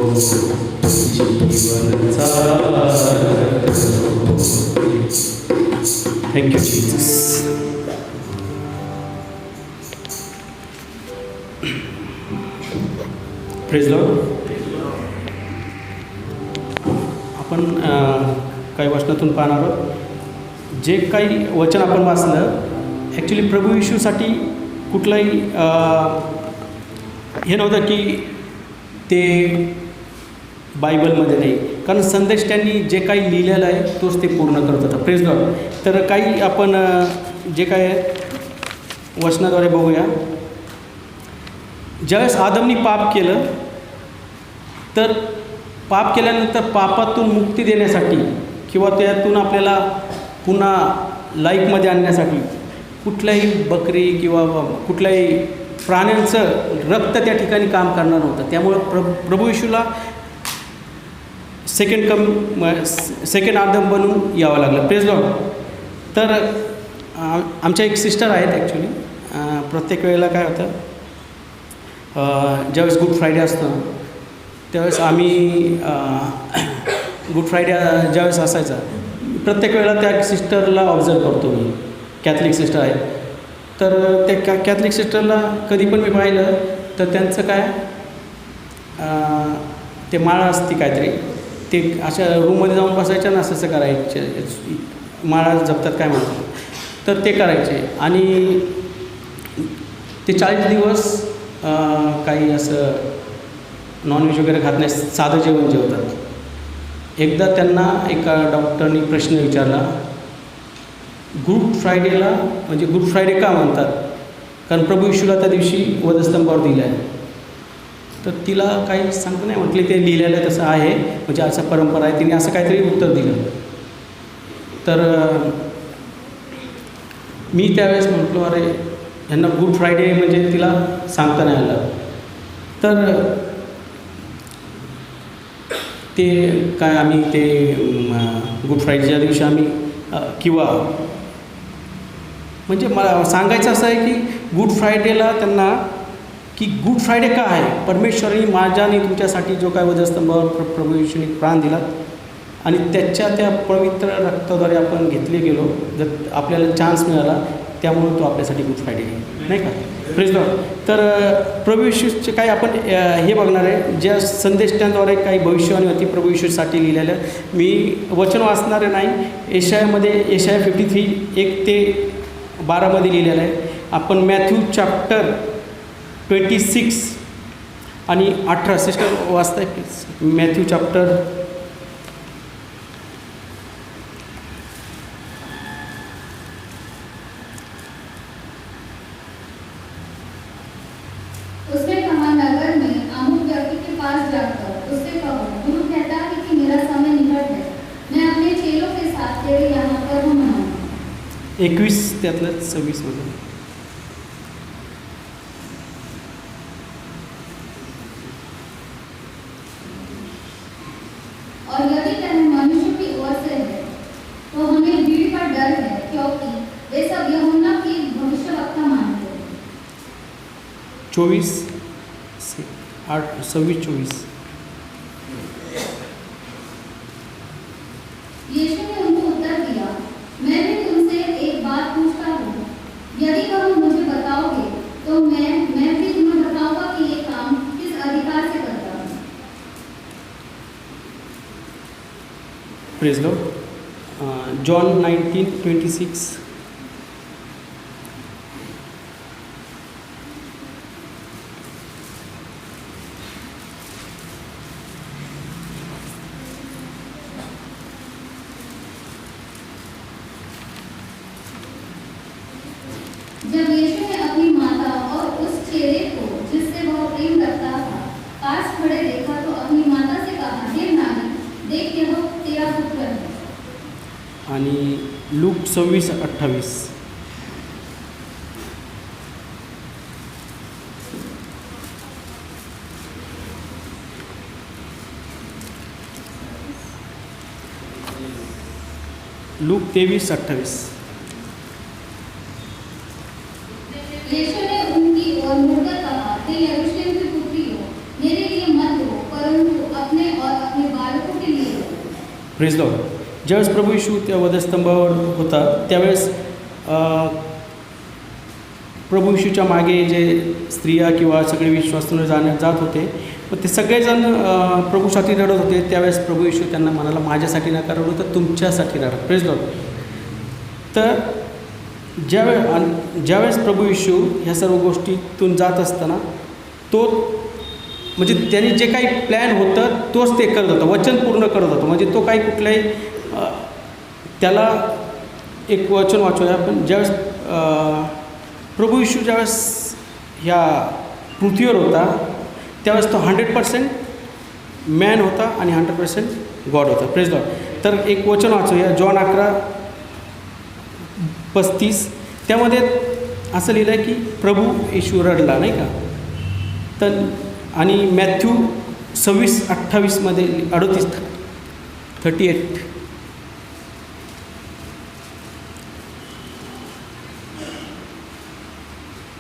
[SPEAKER 7] जीवन चालत होते. Thank you, Jesus. Praise Lord. आपण काही वचनातून पाहणार आहोत. जे काही वचन आपण वाचलं ॲक्च्युली प्रभू येशूसाठी कुठलंही हे नव्हतं की ते बायबलमध्ये नाही, कारण संदेश त्यांनी जे काही लिहिलेलं आहे तोच ते पूर्ण करत होता. Praise Lord. तर काही आपण जे काय वचनाद्वारे बघूया. ज्यावेळेस आदमनी पाप केलं तर पाप केल्यानंतर पापातून मुक्ती देण्यासाठी किंवा त्यातून आपल्याला पुन्हा लाईफमध्ये आणण्यासाठी कुठल्याही बकरी किंवा कुठल्याही प्राण्यांचं रक्त त्या ठिकाणी काम करणार नव्हतं. त्यामुळं प्रभू येशूला सेकंड आदम बनून यावं लागलं. Praise Lord. तर आमच्या एक सिस्टर आहेत ॲक्च्युली. प्रत्येक वेळेला काय होतं, ज्यावेळेस गुड फ्रायडे असतं त्यावेळेस आम्ही गुड फ्रायडे ज्यावेळेस असायचा प्रत्येक वेळेला त्या सिस्टरला ऑब्झर्व करतो मी. कॅथलिक सिस्टर आहे. तर त्या कॅथलिक सिस्टरला कधी पण मी पाहिलं तर त्यांचं काय ते माळा असते काहीतरी, ते अशा रूममध्ये जाऊन बसायच्या ना, असं करायचे, माळा जपतात काय म्हणतात, तर ते करायचे. आणि ते 40 दिवस काही असं नॉनव्हेज वगैरे खात नाही, साधं जेवण जेवतात. एकदा त्यांना एका डॉक्टरनी प्रश्न विचारला, गुड फ्रायडेला म्हणजे गुड फ्रायडे का म्हणतात, कारण प्रभू येशूला त्या दिवशी वधस्तंभावर दिलं आहे. तर तिला काही सांगता नाही म्हटले, ते लिहिलेलं तसं आहे, म्हणजे असं परंपरा आहे. तिने असं काहीतरी उत्तर दिलं. तर मी त्यावेळेस म्हटलो, अरे यांना गुड फ्रायडे म्हणजे तिला सांगता नाही आलं. तर ते काय आम्ही ते गुड फ्रायडेच्या दिवशी आम्ही किंवा म्हणजे मला सांगायचं असं आहे की गुड फ्रायडेला त्यांना की गुड फ्रायडे का आहे, परमेश्वराने माझ्याने तुमच्यासाठी जो काय वधस्तंभावर प्रभू येशूने प्राण दिला आणि त्याच्या त्या पवित्र रक्ताद्वारे आपण घेतले गेलो, जर आपल्याला चान्स मिळाला, त्यामुळे तो आपल्यासाठी गुड फ्रायडे आहे, नाही का. Praise Lord. तर प्रभू येशूचे काही आपण हे बघणार आहे, ज्या संदेशांद्वारे काही भविष्यवाणी होती प्रभू येशूसाठी लिहिलेलं. मी वचन वाचणार नाही. एशायामध्ये एशाया 53 1 ते 12 लिहिलेलं आहे. आपण मॅथ्यू चॅप्टर 26 आणि 18 सिस्टर वाचताय प्लीज. मॅथ्यू चॅप्टर
[SPEAKER 2] उसने कहा, नगर में अमुक व्यक्ति के पास जाकर उससे कहो, दूर कहता है कि मेरा समय निकट है, मैं अपने चेलों के साथ तेरे यहाँ पर्व मनाऊंगा.
[SPEAKER 7] 21 त्यातलं 26 मध्ये.
[SPEAKER 2] और यदि कह मनुष्य की ओर से है तो हमें भीड़ का डर है, क्योंकि वे सब यूहन्ना की भविष्यवक्ता मानते हैं.
[SPEAKER 7] 24 से 8 26 24.
[SPEAKER 2] यीशु ने उनको उत्तर दिया, मैं भी तुमसे एक बात पूछता हूँ, यदि तुम मुझे बताओगे तो मैं भी तुम्हें बताऊंगा कि ये काम किस अधिकार से करता हूँ.
[SPEAKER 7] Praise Lord. जॉन 19:26.
[SPEAKER 2] जब यीशु ने अपनी माता और उस चेले को जिससे वह प्रेम रखता था पास खड़े देखा तो अपनी माता से कहा, हे नानी, देख यह तेरा पुत्र है.
[SPEAKER 7] आणि लूक 26:28. लूक 23:28.
[SPEAKER 2] यीशु ने उनकी ओर मुड़कर कहा, हे यरूशलेम की पुत्रियों, मेरे लिए मत रो, परंतु अपने और अपने बालकों के लिए रो.
[SPEAKER 7] Praise Lord. ज्यावेळेस प्रभू येशू त्या वधस्तंभावर होता त्यावेळेस प्रभू येशूच्या मागे जे स्त्रिया किंवा सगळे विश्वासून जात होते, मग ते सगळेजण प्रभूसाठी रडत होते. त्यावेळेस प्रभू येशू त्यांना म्हणाला, माझ्यासाठी नका रडू, तर तुमच्यासाठी रडा. Praise Lord. तर ज्यावेळेस प्रभू येशू ह्या सर्व गोष्टीतून जात असताना तो म्हणजे त्यांनी जे काही प्लॅन होतं तोच ते करत होता, वचन पूर्ण करत होता. म्हणजे तो काही कुठल्याही त्याला एक वचन वाचूया आपण. ज्यावेळेस प्रभू येशू ज्यावेळेस ह्या पृथ्वीवर होता त्यावेळेस तो 100% मॅन होता आणि 100% गॉड होता. Praise Lord. तर एक वचन वाचूया, जॉन 11:35. त्यामध्ये असं लिहिलं आहे की प्रभू येशू रडला, नाही का. तर आणि मॅथ्यू 26:28 38.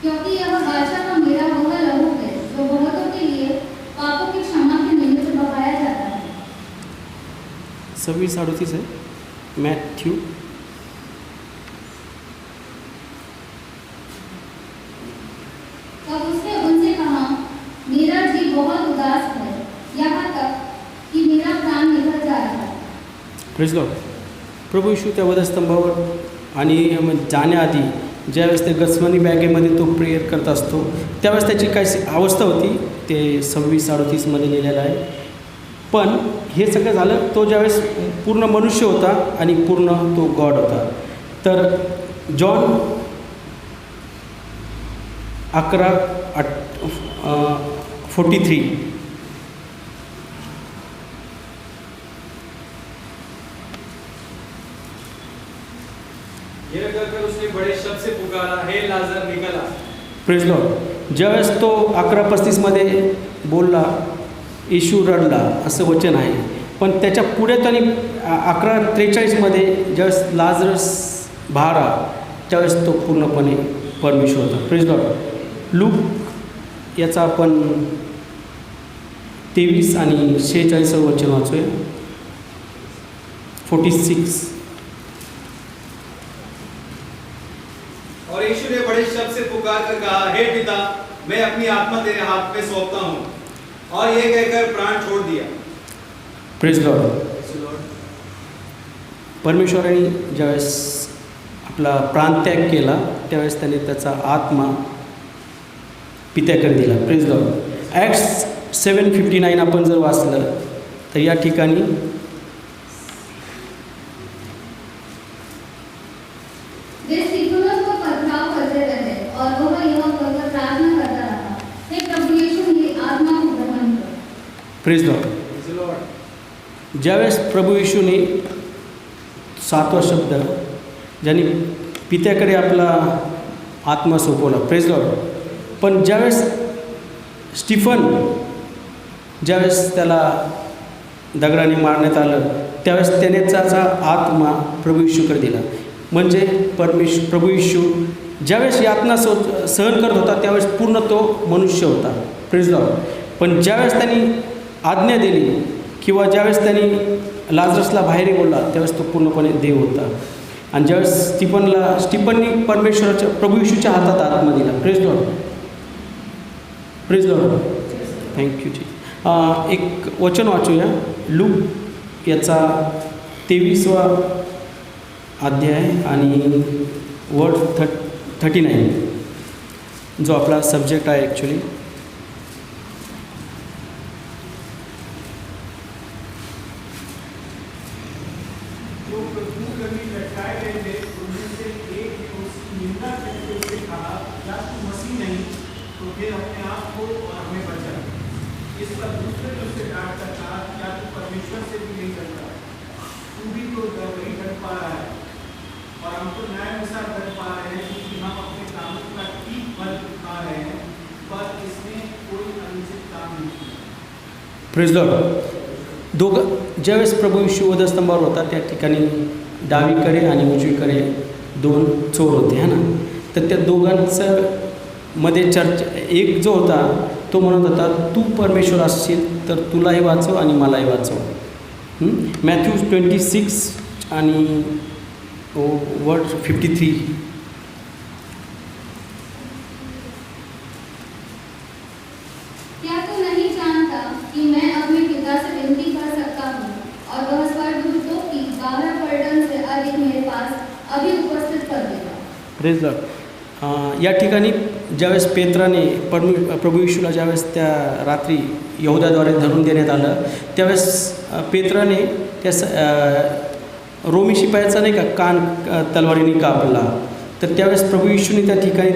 [SPEAKER 2] क्योंकि यह वाचा का मेरा वह लहू है जो बहुतों के लिए पापों की क्षमा के निमित्त बहाया जाता है.
[SPEAKER 7] 26:38 आहे मॅथ्यू.
[SPEAKER 2] बहुत उदास है, यहाँ तक कि मेरा प्राण निकल जा रहा है।
[SPEAKER 7] Praise Lord. प्रभू येशू त्या वधस्तंभावर आणि जाण्याआधी ज्यावेळेस ते गत्समनी बॅगेमध्ये तो प्रेयर करत असतो त्यावेळेस त्याची काय अवस्था होती ते 26-38मध्ये लिहिलेलं आहे. पण हे सगळं झालं तो ज्यावेळेस पूर्ण मनुष्य होता आणि पूर्ण तो गॉड होता. तर जॉन 11:43.
[SPEAKER 5] यह कहकर उसने बड़े शब्द से पुकारा, हे लाजर निकल आ.
[SPEAKER 7] Praise Lord. ज्यावेळेस तो 11:35मध्ये बोलला येशू रडला असं वचन आहे. पण त्याच्या पुढे त्यांनी 11:43मध्ये ज्यावेळेस लाजरस बाहेर आला त्यावेळेस तो पूर्णपणे परमेश्वर होता. Praise Lord. लूक याचा आपण 23 आणि 46 वचन वाचूया. 46.
[SPEAKER 8] और यीशु ने बड़े शब्द से पुकार कर कहा, हे पिता, मैं अपनी आत्मा तेरे हाथ में सौंपता हूँ. और ये कहकर प्राण छोड़ दिया.
[SPEAKER 7] Praise Lord. परमेश्वराने ज्यावेळेस आपला प्राणत्याग केला त्यावेळेस त्याने त्याचा आत्मा पित्याकडे दिला. Praise Lord. ॲक्ट्स 7:59 आपण जर वाचलं तर या ठिकाणी
[SPEAKER 2] वे स्तिफनुस को पथराव करते रहे और वह यह कहकर प्रार्थना करता रहा, हे प्रभु यीशु, मेरी आत्मा को ग्रहण कर.
[SPEAKER 7] Praise Lord. ज्यावेळेस प्रभू येशूने 7वा शब्द ज्याने पित्याकडे आपला आत्मा सोपवला. Praise Lord. पण ज्यावेळेस स्टीफन ज्यावेळेस त्याला दगडाने मारण्यात आलं त्यावेळेस त्याने त्याचा आत्मा प्रभू येशूकडे दिला. म्हणजे प्रभू येशू ज्यावेळेस यातना सहन करत होता त्यावेळेस पूर्ण तो मनुष्य होता. Praise Lord. पण ज्यावेळेस त्यांनी आज्ञा दिली किंवा ज्यावेळेस त्यांनी लाजरसला बाहेर बोलला त्यावेळेस तो पूर्णपणे देव होता. आणि ज्यावेळेस स्टीफननी परमेश्वराच्या प्रभू येशूच्या हातात आत्मा दिला. Praise lord. Praise lord. Thank you ji. एक वचन वाचूया. लूक याचा 23वा अध्याय आणि वर्ड 39 जो आपला सब्जेक्ट आहे ॲक्च्युली.
[SPEAKER 3] जो प्रभु कभी लटकाए गए थे उनमें से एक ने उसकी निंदा करके उससे कहा, क्या तू मसीह नहीं तो फिर अपने आप को और हमें बचा. इस पर दूसरे ने उससे डांट कर कहा, क्या तू परमेश्वर से भी नहीं डरता, तू भी तो वही डर पा रहा है और हम तो न्याय अनुसार डर पा रहे हैं क्योंकि हम अपने कामों का ठीक फल पा रहे हैं, पर इसने कोई अनुचित काम नहीं किया.
[SPEAKER 7] Praise Lord. ज्यावेळेस प्रभू येशू वधस्तंभावर होता त्या ठिकाणी डावीकडे आणि उजवीकडे 2 चोर होते है ना. तर त्या दोघांचं मध्ये चर्चा एक जो होता तो म्हणत होता, तू परमेश्वर असशील तर तुलाही वाचव आणि मलाही वाचव. मॅथ्यू 26 आणि वर्ड 53.
[SPEAKER 2] क्या तू नहीं जानता कि मैं अपने पिता से विनती कर सकता हूँ और वह स्वर्गदूतों की 12 पलटन से अधिक मेरे पास अभी उपस्थित कर देगा.
[SPEAKER 7] Praise Lord. या ठिकाणी ज्यावेळेस पेत्राने प्रभू येशूला ज्यावेळेस त्या रात्री यहुदाद्वारे धरून देण्यात आलं त्यावेळेस पेत्राने त्या रोमी शिपायाचा नाही का कान तलवारीने कापला. तर त्यावेळेस प्रभू येशूने त्या ठिकाणी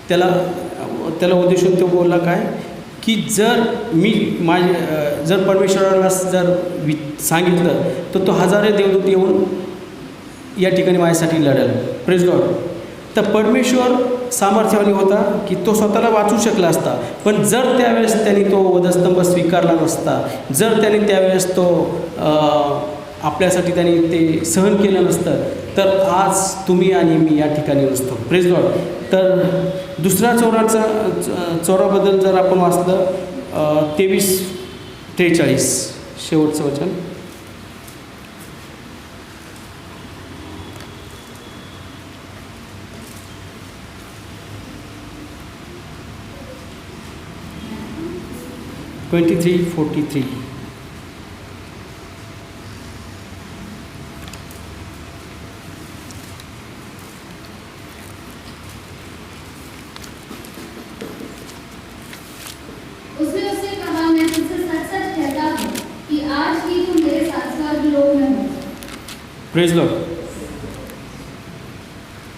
[SPEAKER 7] त्याला उद्देशून तो बोलला काय की जर मी जर परमेश्वराला जर सांगितलं तर तो हजारो देवदूत येऊन या ठिकाणी माझ्यासाठी लढेल. Praise Lord. तर परमेश्वर सामर्थ्यवानी होता की तो स्वतःला वाचू शकला असता. पण जर त्यावेळेस त्यांनी तो वधस्तंभ स्वीकारला नसता, जर त्याने त्यावेळेस तो आपल्यासाठी त्यांनी ते सहन केलं नसतं तर आज तुम्ही आणि मी या ठिकाणी नसतो. Praise Lord. तर दुसऱ्या चोराबद्दल जर आपण वाचलं 23:43 शेवटचं वचन. 23:43.
[SPEAKER 2] उसने उससे कहा, मैं तुझसे सच सच कहता हूँ कि आज ही तुम मेरे साथ स्वर्गलोक में हो।
[SPEAKER 7] Praise Lord.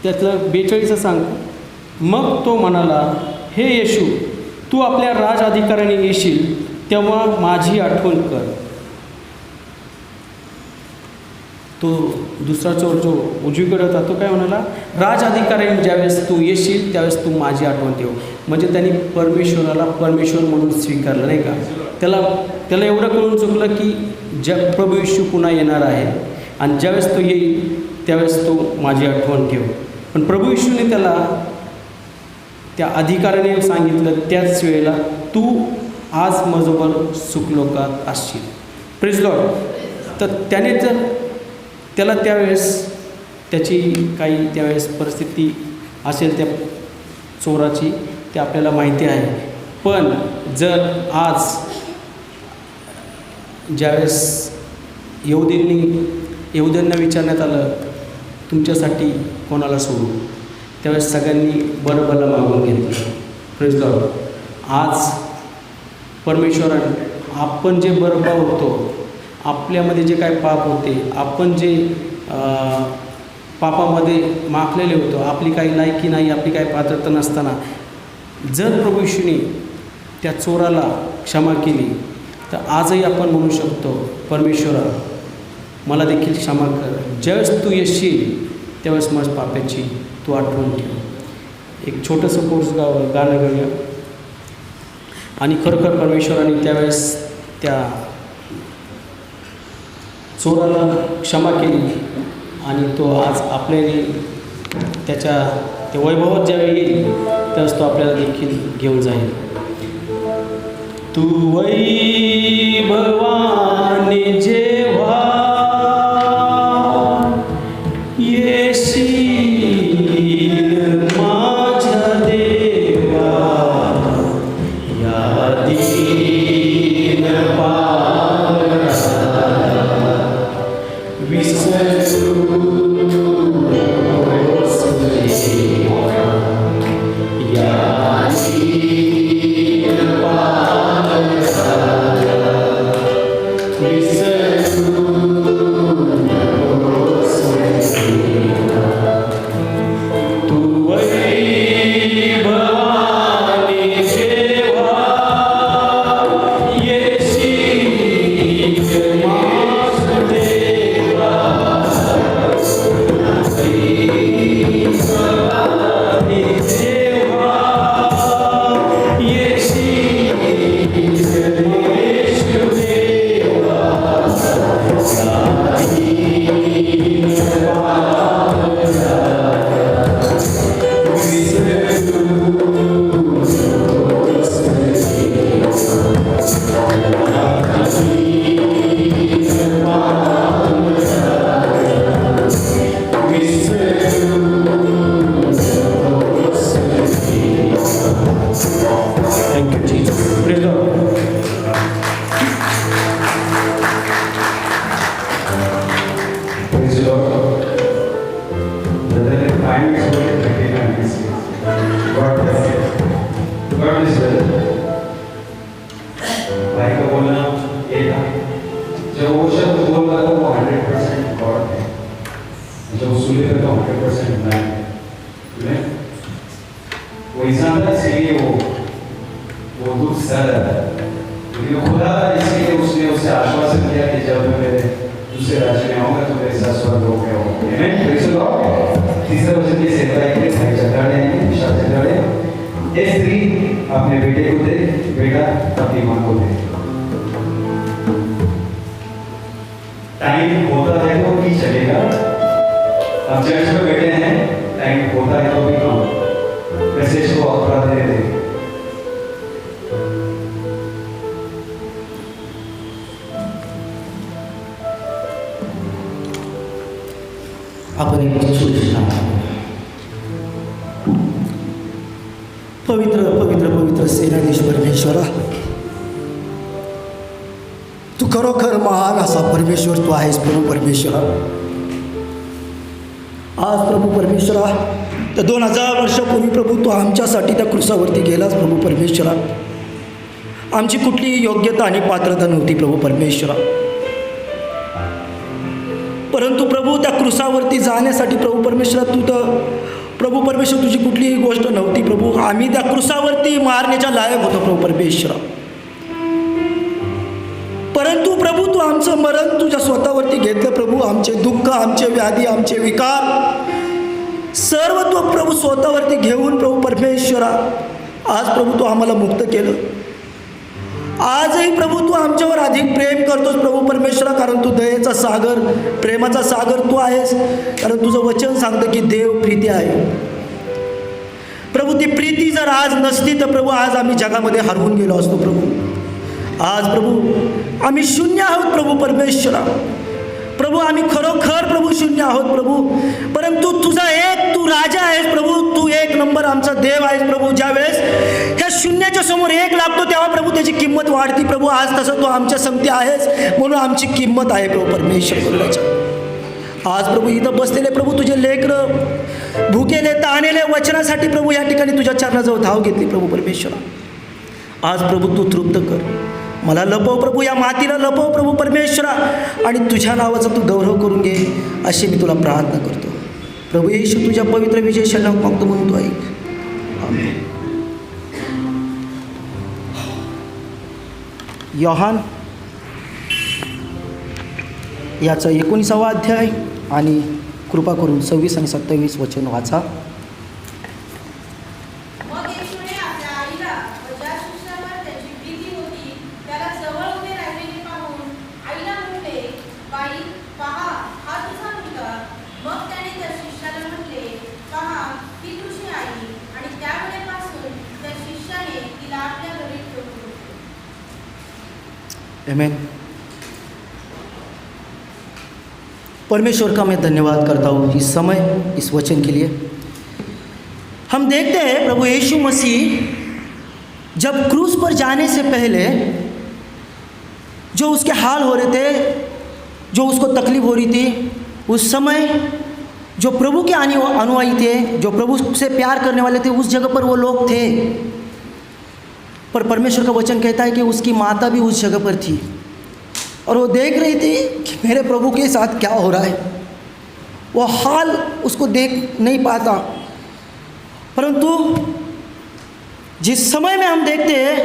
[SPEAKER 7] त्यातलं 42 सांग. मग तो म्हणाला, हे येशू, तू आपल्या राज अधिकाराने येशील तेव्हा माझी आठवण कर. तो दुसरा चोर जो उजवीकडे होता तो काय म्हणाला, राज अधिकाऱ्याने ज्यावेळेस तू येशील त्यावेळेस तू माझी आठवण ठेव. म्हणजे त्यांनी परमेश्वराला परमेश्वर म्हणून स्वीकारलं नाही का. त्याला एवढं कळून चुकलं की प्रभू येशू पुन्हा येणार आहे आणि ज्यावेळेस तो येईल त्यावेळेस तो माझी आठवण ठेव. पण प्रभू येशूने त्याला त्या अधिकाऱ्याने सांगितलं त्याच वेळेला, तू आज माझ्याबरोबर सुखलोकात असशील. Praise Lord. तर त्याने जर त्याला त्यावेळेस त्याची काही त्यावेळेस परिस्थिती असेल त्या चोराची ते आपल्याला माहिती आहे. पण जर आज ज्यावेळेस यहुद्यांना विचारण्यात आलं तुमच्यासाठी कोणाला सोडू, त्यावेळेस सगळ्यांनी बरं मागून घेतलं. Praise Lord. आज परमेश्वराने आपण जे बरं होतो, आपल्यामध्ये जे काय पाप होते, आपण जे पापामध्ये माखलेले होतो, आपली काही लायकी नाही, आपली काही पात्रता नसताना जर प्रभू येशूने त्या चोराला क्षमा केली तर आजही आपण म्हणू शकतो, परमेश्वरा मला देखील क्षमा कर. ज्यावेळेस तू येशील त्यावेळेस माझ्या पापाची तू आठवण ठेव. एक छोटंसं कोर्स गाणं गाऊया. आणि खरोखर परमेश्वराने त्यावेळेस त्या चोराला क्षमा केली आणि तो आज आपल्याने त्याच्या त्या वैभवात ज्यावेळी येईल त्यावेळेस तो आपल्याला देखील घेऊन जाईल. तू वैभवाने जेव्हा येशील माझ्या देवा, या दीन
[SPEAKER 9] पवित्र पवित्र पवित्र सेनाधीश परमेश्वरा, तू खरोखर महान असा परमेश्वर तू आहेस प्रभू परमेश्वरा. आज प्रभू परमेश्वरा तर 2000 वर्षापूर्वी प्रभू तू आमच्यासाठी त्या क्रूसावरती गेलास प्रभू परमेश्वरा. आमची कुठलीही योग्यता आणि पात्रता नव्हती प्रभू परमेश्वरा, परंतु प्रभू त्या क्रूसावरती जाण्यासाठी प्रभू परमेश्वरा तू तर प्रभू परमेश्वर तुझी कुठलीही गोष्ट नव्हती प्रभू. आम्ही त्या क्रूसावरती मारण्याच्या लायक होतो प्रभू परमेश्वरा, परंतु प्रभू तू आमचं मरण तुझ्या स्वतःवरती घेतलं प्रभू. आमचे दुःख, आमचे व्याधी, आमचे विकार सर्व तू प्रभू स्वतःवरती घेऊन प्रभू परमेश्वरा आज प्रभू तू आम्हाला मुक्त केलं. आजही प्रभू तू आमच्यावर अधिक प्रेम करतोस प्रभू परमेश्वरा, कारण तू दयेचा सागर, प्रेमाचा सागर तू आहेस. कारण तुझं वचन सांगतं की देव प्रीती आहे प्रभू. ती प्रीती जर आज नसती तर प्रभू आज आम्ही जगामध्ये हरवून गेलो असतो प्रभू. आज प्रभू आम्ही शून्य आहोत प्रभू परमेश्वरा. प्रभू आम्ही खरोखर प्रभू शून्य आहोत प्रभू, परंतु तुझा एक तू राजा आहेस प्रभू. तू एक नंबर आमचा देव आहेस प्रभू. ज्यावेळेस ह्या शून्याच्या समोर एक लागतो तेव्हा प्रभू त्याची किंमत वाढती प्रभू. आज तसं तू आमच्या संगती आहेस म्हणून आमची किंमत आहे प्रभू परमेश्वर करुणाच्या. आज प्रभू इथं बसलेले प्रभू तुझे लेकरं भुकेले ताणेले वचनासाठी प्रभू या ठिकाणी तुझ्या चरणाजवळ धाव घेतली प्रभू परमेश्वरा. आज प्रभू तू तृप्त कर, मला लपव प्रभू, या मातीला लपव प्रभू परमेश्वरा, आणि तुझ्या नावाचा तू गौरव करून घे अशी मी तुला प्रार्थना करतो प्रभू येशू. तुझ्या पवित्र विजय मागतो म्हणून तू ऐक. आमेन. योहान याचा 19वा अध्याय आणि कृपा करून 26 आणि 27 वचन वाचा. आमेन. परमेश्वर का मैं धन्यवाद करता हूँ इस समय, इस वचन के लिए. हम देखते हैं प्रभु यीशु मसीह जब क्रूस पर जाने से पहले जो उसके हाल हो रहे थे, जो उसको तकलीफ हो रही थी, उस समय जो प्रभु के अनुयायी थे, जो प्रभु से प्यार करने वाले थे, उस जगह पर वो लोग थे. पर परमेश्वर का वचन कहता है कि उसकी माता भी उस जगह पर थी और वो देख रही थी कि मेरे प्रभु के साथ क्या हो रहा है. वो हाल उसको देख नहीं पाता, परंतु जिस समय में हम देखते हैं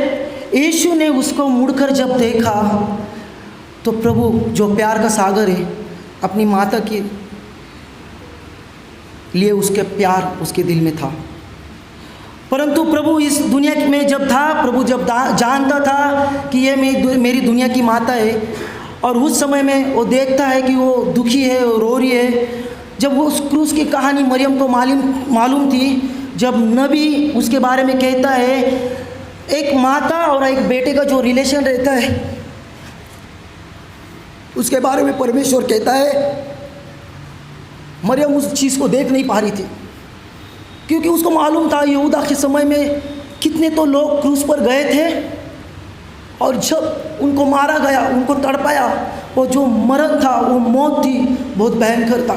[SPEAKER 9] यीशु ने उसको मुड़कर जब देखा तो प्रभु जो प्यार का सागर है, अपनी माता के लिए उसके प्यार उसके दिल में था. परंतु प्रभु इस दुनिया में जब था, प्रभु जब जानता था कि ये मेरी दुनिया की माता है, और उस समय में वो देखता है कि वो दुखी है, वो रो रही है. जब वो उस क्रूस की कहानी मरियम को मालूम थी, जब नबी उसके बारे में कहता है, एक माता और एक बेटे का जो रिलेशन रहता है उसके बारे में परमेश्वर कहता है. मरियम उस चीज़ को देख नहीं पा रही थी, क्योंकि उसको मालूम था यहूदा के समय में कितने तो लोग क्रूस पर गए थे, और जब उनको मारा गया, उनको तड़पाया, वो जो मरण था, वो मौत थी, बहुत भयंकर था.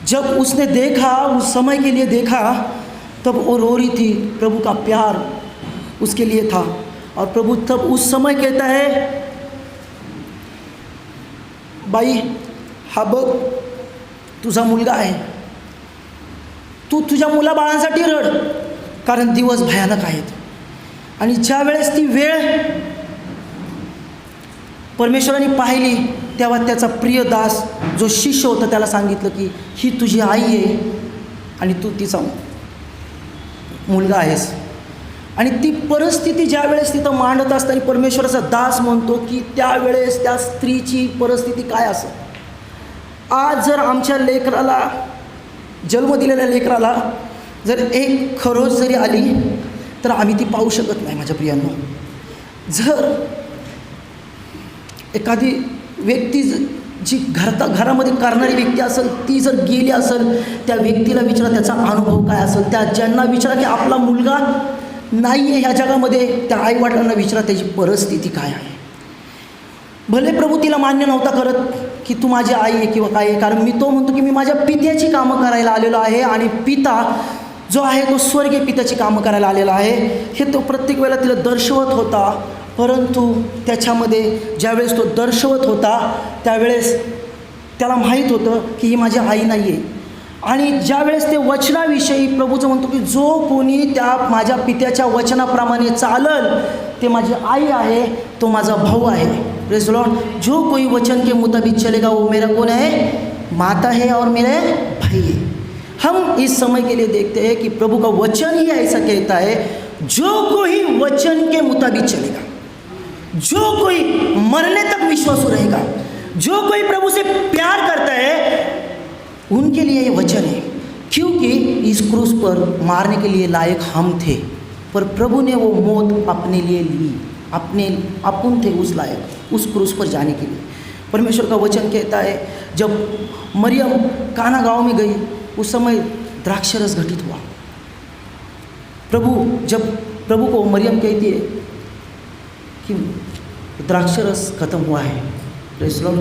[SPEAKER 9] जब उसने देखा, उस समय के लिए देखा, तब वो रो रही थी. प्रभु का प्यार उसके लिए था, और प्रभु तब उस समय कहता है, बाई हा बघ तुझा मुलगा आहे, तू तुझ्या मुलाबाळांसाठी रड, कारण दिवस भयानक आहेत. आणि ज्या वेळेस ती वेळ परमेश्वराने पाहिली तेव्हा त्याचा प्रिय दास जो शिष्य होता त्याला सांगितलं की ही तुझी आई आहे आणि तू तिचा मुलगा आहेस. आणि ती परिस्थिती ज्या वेळेस तिथं मांडत असताना परमेश्वराचा दास म्हणतो की त्यावेळेस त्या स्त्रीची परिस्थिती काय असेल. आज जर आमच्या लेकराला, जन्म दिलेल्या लेकराला जर एक खरोच जरी आली तर आम्ही ती पाहू शकत नाही. माझ्या प्रियांनो, जर एखादी व्यक्ती जी घरामध्ये करणारी व्यक्ती असेल, ती जर गेली असेल, त्या व्यक्तीला विचारा त्याचा अनुभव काय असेल. त्या ज्यांना विचारा की आपला मुलगा नाही आहे ह्या जगामध्ये, त्या आईवडिलांना विचारा त्याची परिस्थिती काय आहे. भले प्रभू तिला मान्य नव्हता करत की तू माझी आई आहे किंवा काय आहे, कारण मी तो म्हणतो की मी माझ्या पित्याची कामं करायला आलेलो आहे आणि पिता जो आहे तो स्वर्गीय पित्याची कामं करायला आलेला आहे हे तो प्रत्येक वेळेला तिला दर्शवत होता. परंतु त्याच्यामध्ये ज्यावेळेस तो दर्शवत होता त्यावेळेस त्याला माहीत होतं की ही माझी आई नाही आहे. आणि ज्यावेळेस ते वचनाविषयी प्रभूचं म्हणतो की जो कोणी त्या माझ्या पित्याच्या वचनाप्रमाणे चालल ते माझी आई आहे, तो माझा भाऊ आहे. Praise the Lord. जो कोई वचन के मुताबिक चलेगा वो मेरा कौन है? माता है और मेरे भाई है. हम इस समय के लिए देखते हैं कि प्रभु का वचन ही ऐसा कहता है, जो कोई वचन के मुताबिक चलेगा, जो कोई मरने तक विश्वासू रहेगा, जो कोई प्रभु से प्यार करता है, उनके लिए ये वचन है. क्योंकि इस क्रूस पर मारने के लिए लायक हम थे, पर प्रभु ने वो मौत अपने लिए ली. अपन थे उस लायक उस क्रूस पर जाने के लिए. परमेश्वर का वचन कहता है जब मरियम काना गांव में गई उस समय द्राक्षरस घटित हुआ. जब प्रभु को मरियम कहती है कि द्राक्षरस खत्म हुआ है, प्रेज़ द लॉर्ड.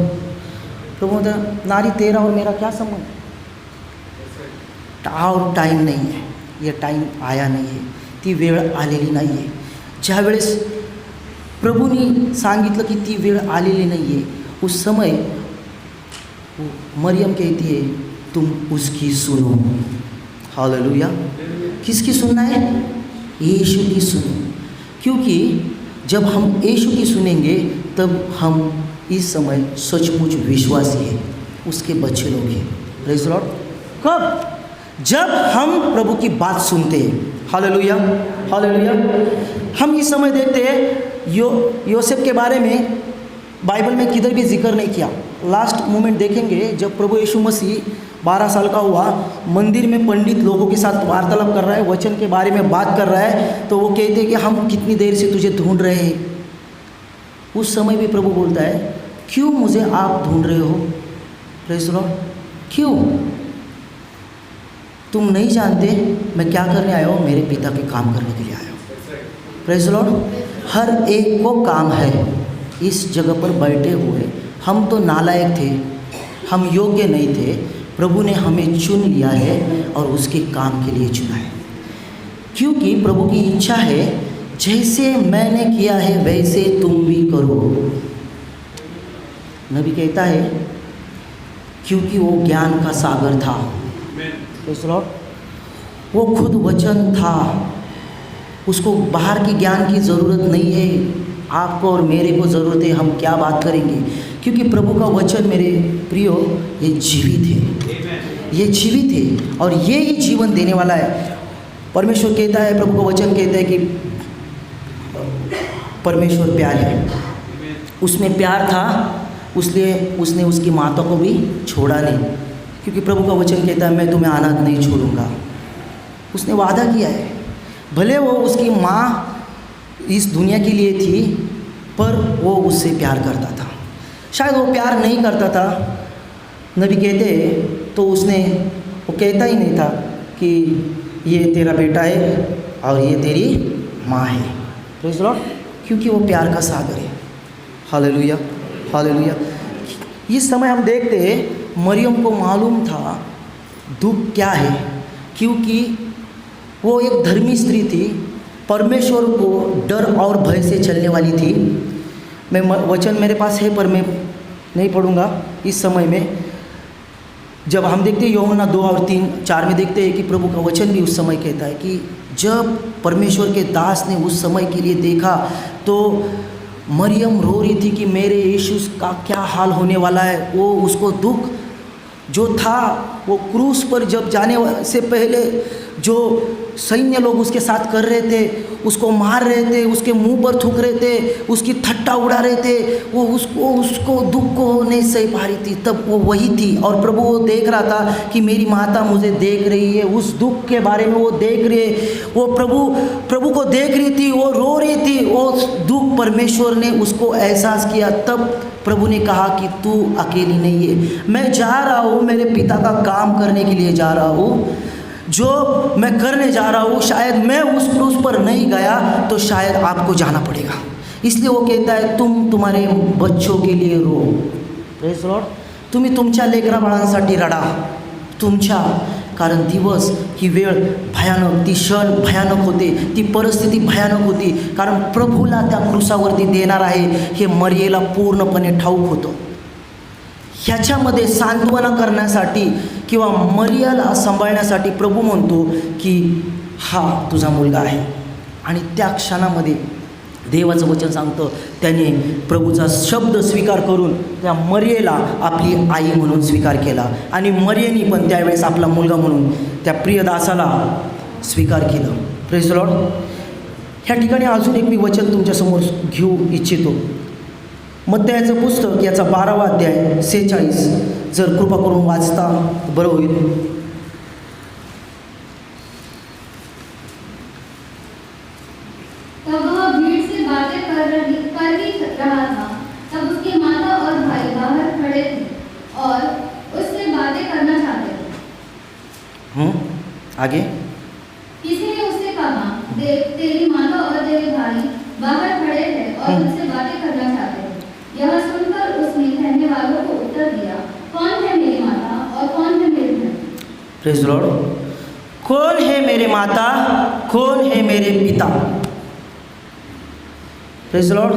[SPEAKER 9] प्रभु बोलता नारी तेरा और मेरा क्या संबंध? और टाइम नहीं है, ये टाइम आया नाही आहे, ती वेळ आलेली नाही आहे. ज्या वेळेस प्रभूनी सांगितलं की ती वेळ आलेली नाही आहे, उस समय मरियम कहती है तुम उसकी सुनो. हालेलुया. किसकी सुनना है? यीशु की सुनो. क्योंकि जब हम यीशु की सुनेंगे तब हम इस समय सचमुच विश्वासी है, उसके बच्चे लोग हैं. Praise the Lord. कब? जब हम प्रभु की बात सुनते हैं. Hallelujah, hallelujah. हम इस समय देखते हैं योसेफ के बारे में बाइबल में किधर भी जिक्र नहीं किया. लास्ट मोमेंट देखेंगे जब प्रभु यीशु मसीह 12 साल का हुआ, मंदिर में पंडित लोगों के साथ वार्तालाप कर रहा है, वचन के बारे में बात कर रहा है, तो वो कहते हैं कि हम कितनी देर से तुझे ढूंढ रहे हैं. उस समय भी प्रभु बोलता है क्यों मुझे आप ढूंढ रहे हो? Praise the Lord. क्यों? तुम नहीं जानते मैं क्या करने आया हूँ? मेरे पिता के काम करने के लिए आया हूँ. Praise the Lord. हर एक को काम है इस जगह पर बैठे हुए. हम तो नालायक थे, हम योग्य नहीं थे, प्रभु ने हमें चुन लिया है और उसके काम के लिए चुना है. क्योंकि प्रभु की इच्छा है जैसे मैंने किया है वैसे तुम भी करो. नबी कहता है क्योंकि वो ज्ञान का सागर था. Praise the Lord. वो खुद वचन था, उसको बाहर की ज्ञान की ज़रूरत नहीं है. आपको और मेरे को ज़रूरत है. हम क्या बात करेंगे? क्योंकि प्रभु का वचन मेरे प्रियो ये जीवित है, ये जीवित है और ये ही जीवन देने वाला है. परमेश्वर कहता है, प्रभु का वचन कहता है कि परमेश्वर प्यार है, उसमें प्यार था, इसलिए उसने उसकी माता को भी छोड़ा नहीं. क्योंकि प्रभु का वचन कहता है मैं तुम्हें अनाथ नहीं छोड़ूंगा. उसने वादा किया है. भले वो उसकी माँ इस दुनिया के लिए थी, पर वो उससे प्यार करता था. शायद वो प्यार नहीं करता था, नबी कहते तो वो कहता ही नहीं था कि ये तेरा बेटा है और ये तेरी माँ है. Praise the Lord. क्योंकि वो प्यार का सागर है. Hallelujah, hallelujah. इस समय हम देखते हैं मरियम को मालूम था दुख क्या है, क्योंकि वो एक धर्मी स्त्री थी, परमेश्वर को डर और भय से चलने वाली थी. मैं वचन मेरे पास है पर मैं नहीं पढ़ूंगा इस समय में. जब हम देखते हैं यूहन्ना 2 और 3-4 में देखते हैं कि प्रभु का वचन भी उस समय कहता है कि जब परमेश्वर के दास ने उस समय के लिए देखा तो मरियम रो रही थी कि मेरे यीशु का क्या हाल होने वाला है. वो उसको दुख जो था, वो क्रूस पर जब जाने से पहले जो सैन्य लोग उसके साथ कर रहे थे, उसको मार रहे थे, उसके मुंह पर थूक रहे थे, उसकी ठट्टा उड़ा रहे थे, वो उसको दुख को नहीं सह पा रही थी. तब वो वही थी और प्रभु वो देख रहा था कि मेरी माता मुझे देख रही है. उस दुख के बारे में वो देख रही है, वो प्रभु को देख रही थी, वो रो रही थी. वो दुख परमेश्वर ने उसको एहसास किया. तब प्रभु ने कहा कि तू अकेली नहीं है, मैं जा रहा हूँ, मेरे पिता का काम करने के लिए जा रहा हूँ. जो मैं करने जा रहा हूँ, शायद मैं उस क्रूस पर नहीं गया तो शायद आपको जाना पड़ेगा. इसलिए वो कहता है तुम तुम्हारे बच्चों के लिए रो. Praise Lord. तुम्ही तुमच्या लेकरा बाळांसाठी रडा. तुमच्या, कारण दिवस, ही वेळ भयानक, ती क्षण भयानक होते, ती परिस्थिती भयानक होती. कारण प्रभूला त्या क्रूसावरती देणार आहे हे मरियेला पूर्णपणे ठाऊक होतं. ह्याच्यामध्ये सांत्वना करण्यासाठी किंवा मरियेला सांभाळण्यासाठी प्रभू म्हणतो की हा तुझा मुलगा आहे. आणि त्या क्षणामध्ये देवाचं वचन सांगतं त्याने प्रभूचा शब्द स्वीकार करून त्या मरियेला आपली आई म्हणून स्वीकार केला. आणि मरियेने पण त्यावेळेस आपला मुलगा म्हणून त्या प्रियदासाला स्वीकार केलं. Praise the Lord. ह्या ठिकाणी अजून एक मी वचन तुमच्यासमोर घेऊ इच्छितो. मत्तयाचं पुस्तक याचा 12वा अध्याय 46 जर कृपा करून वाचता बरं होईल.
[SPEAKER 2] तब वह भीड़ से बातें कर ही रहा था. तब उसकी माता और भाई बाहर खड़े थे और उससे बातें करना चाहते थे.
[SPEAKER 9] आगे.
[SPEAKER 2] किसी ने उससे कहा, देख तेरी माता और तेरे भाई बाहर खड़े हैं और उनसे बातें करना चाहते थे. यह सुनकर उसने कहने वालों को उत्तर दिया, कौन है मेरी माता और कौन है मेरे भाई?
[SPEAKER 9] Praise the Lord. कौन है मेरे माता, कौन है मेरे पिता? Praise the Lord.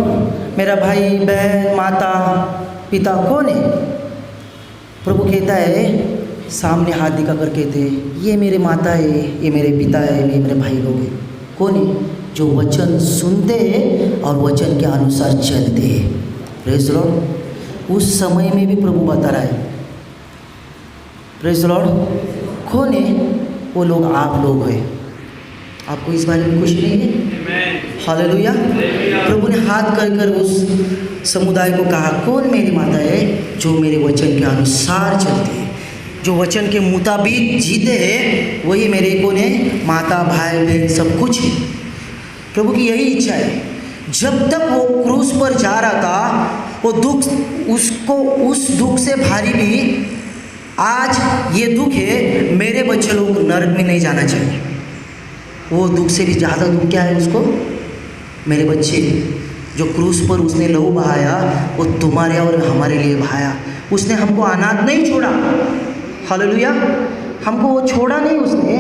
[SPEAKER 9] मेरा भाई, बहन, माता, पिता कौन है? प्रभु कहता है, सामने हाथ दिखा कर कहते हैं ये मेरे माता है, ये मेरे पिता है, ये मेरे भाई लोग हैं. कौन है? जो वचन सुनते हैं और वचन के अनुसार चलते हैं. Praise the Lord. उस समय में भी प्रभु बता रहा है. Praise the Lord. कौन है? वो लोग आप लोग हैं. आपको इस बारे में खुशी नहीं है? हालेलुया. प्रभु ने हाथ कर उस समुदाय को कहा, कौन मेरी माता है? जो मेरे वचन के अनुसार चलते हैं, जो वचन के मुताबिक जीते हैं, वही मेरे कौन है? माता, भाई, बहन, सब कुछ है. प्रभु की यही इच्छा है. जब तक वो क्रूस पर जा रहा था, वो दुख उसको, उस दुख से भारी भी आज ये दुख है, मेरे बच्चे लोग नरक में नहीं जाना चाहिए. वो दुख से भी ज़्यादा दुख क्या है उसको? मेरे बच्चे, जो क्रूस पर उसने लहू बहाया, वो तुम्हारे और हमारे लिए बहाया. उसने हमको अनाथ नहीं छोड़ा. हालेलुया. हमको वो छोड़ा नहीं उसने,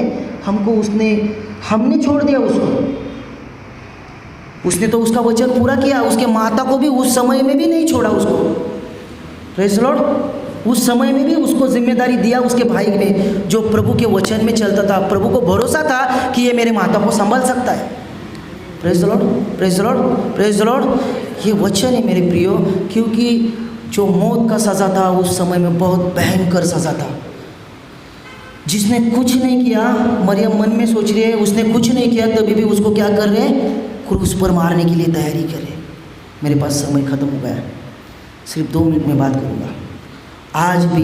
[SPEAKER 9] हमने छोड़ दिया उसको. उसने तो उसका वचन पूरा किया. उसके माता को भी उस समय में भी नहीं छोड़ा उसको. Praise the Lord. उस समय में भी उसको जिम्मेदारी दिया उसके भाई ने, जो प्रभु के वचन में चलता था. प्रभु को भरोसा था कि ये मेरे माता को संभाल सकता है. Praise the Lord. Praise the Lord. Praise the Lord. ये वचन है मेरे प्रियो, क्योंकि जो मौत का सज़ा था उस समय में बहुत भयंकर सज़ा था. जिसने कुछ नहीं किया, मरियम मन में सोच रही है उसने कुछ नहीं किया, तभी भी उसको क्या कर रहे हैं? क्रूस पर मारने के लिए तैयारी कर रहे. मेरे पास समय ख़त्म हो गया, सिर्फ 2 मिनट में बात करूँगा. आज भी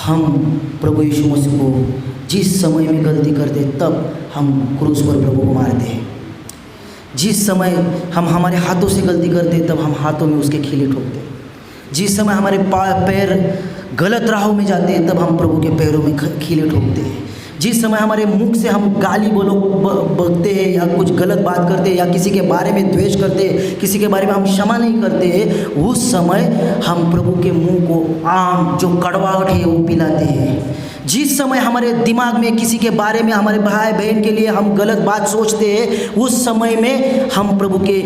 [SPEAKER 9] हम प्रभु यीशु मसीह को जिस समय में गलती करते तब हम क्रूस पर प्रभु को मारते हैं. जिस समय हम हमारे हाथों से गलती करते तब हम हाथों में उसके खीले ठोकते हैं. जिस समय हमारे पैर गलत राहों में जाते हैं तब हम प्रभु के पैरों में खीले ठोकते हैं. जिस समय हमारे मुख से हम गाली बकते हैं या कुछ गलत बात करते हैं या किसी के बारे में द्वेष करते हैं, किसी के बारे में हम क्षमा नहीं करते हैं, उस समय हम प्रभु के मुंह को आम जो कड़वाहट है वो पिलाते हैं. जिस समय हमारे दिमाग में किसी के बारे में, हमारे भाई बहन के लिए हम गलत बात सोचते हैं, उस समय में हम प्रभु के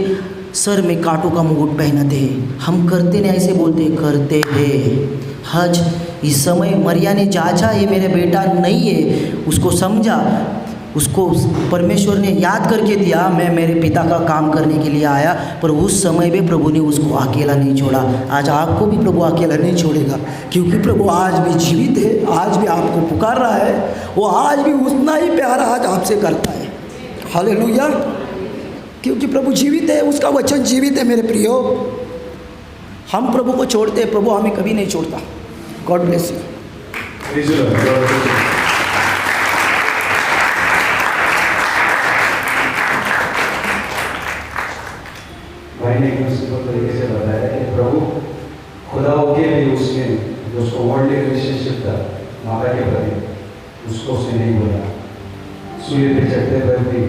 [SPEAKER 9] सर में कांटों का मुकुट पहनाते हैं. हम करते नहीं, ऐसे बोलते करते हैं. हज इस समय मरिया ने जांचा, ये मेरा बेटा नहीं है, उसको समझा, उसको परमेश्वर ने याद करके दिया, मैं मेरे पिता का काम करने के लिए आया. पर उस समय भी प्रभु ने उसको अकेला नहीं छोड़ा. आज आपको भी प्रभु अकेला नहीं छोड़ेगा, क्योंकि प्रभु आज भी जीवित है, आज भी आपको पुकार रहा है. वो आज भी उतना ही प्यार आज आपसे करता है. हालेलुया. क्योंकि प्रभु जीवित है, उसका वचन जीवित है. मेरे प्रियो, हम प्रभु को छोड़ते हैं, प्रभु हमें कभी नहीं छोड़ता. God bless you.
[SPEAKER 4] भाई ने एकदम सिंपल तरीके से बताया कि प्रभु खुदा होके भी उसने जो उसको वर्ल्डली रिलेशनशिप था माता के प्रति, उसको उसने नहीं बोला. सूर्य पे चढ़ते पर भी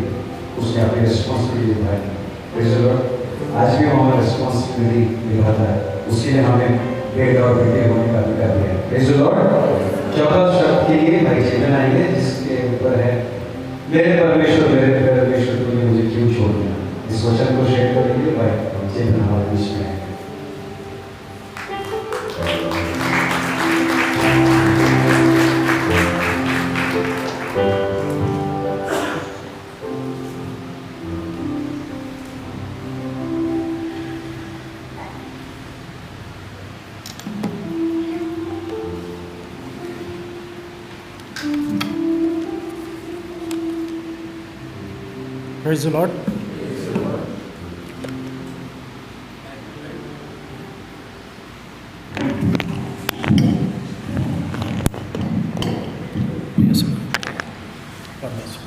[SPEAKER 4] उसने अपनी रिस्पॉन्सिबिलिटी निभाई. Praise the Lord. आज भी हमारा रिस्पॉन्सिबिलिटी निभाता है, उसी ने हमें बेटे और बेटे होने का अधिकार दिया है। Praise the Lord. चौथा शब्द के लिए भाई चेतन आएंगे, जिसके ऊपर है मेरे परमेश्वर तूने मुझे क्यों छोड़ दिया। इस वचन को शेयर करेंगे भाई चेतन हमारे बीच में है।
[SPEAKER 6] Praise the Lord. Yes, sir. God bless you.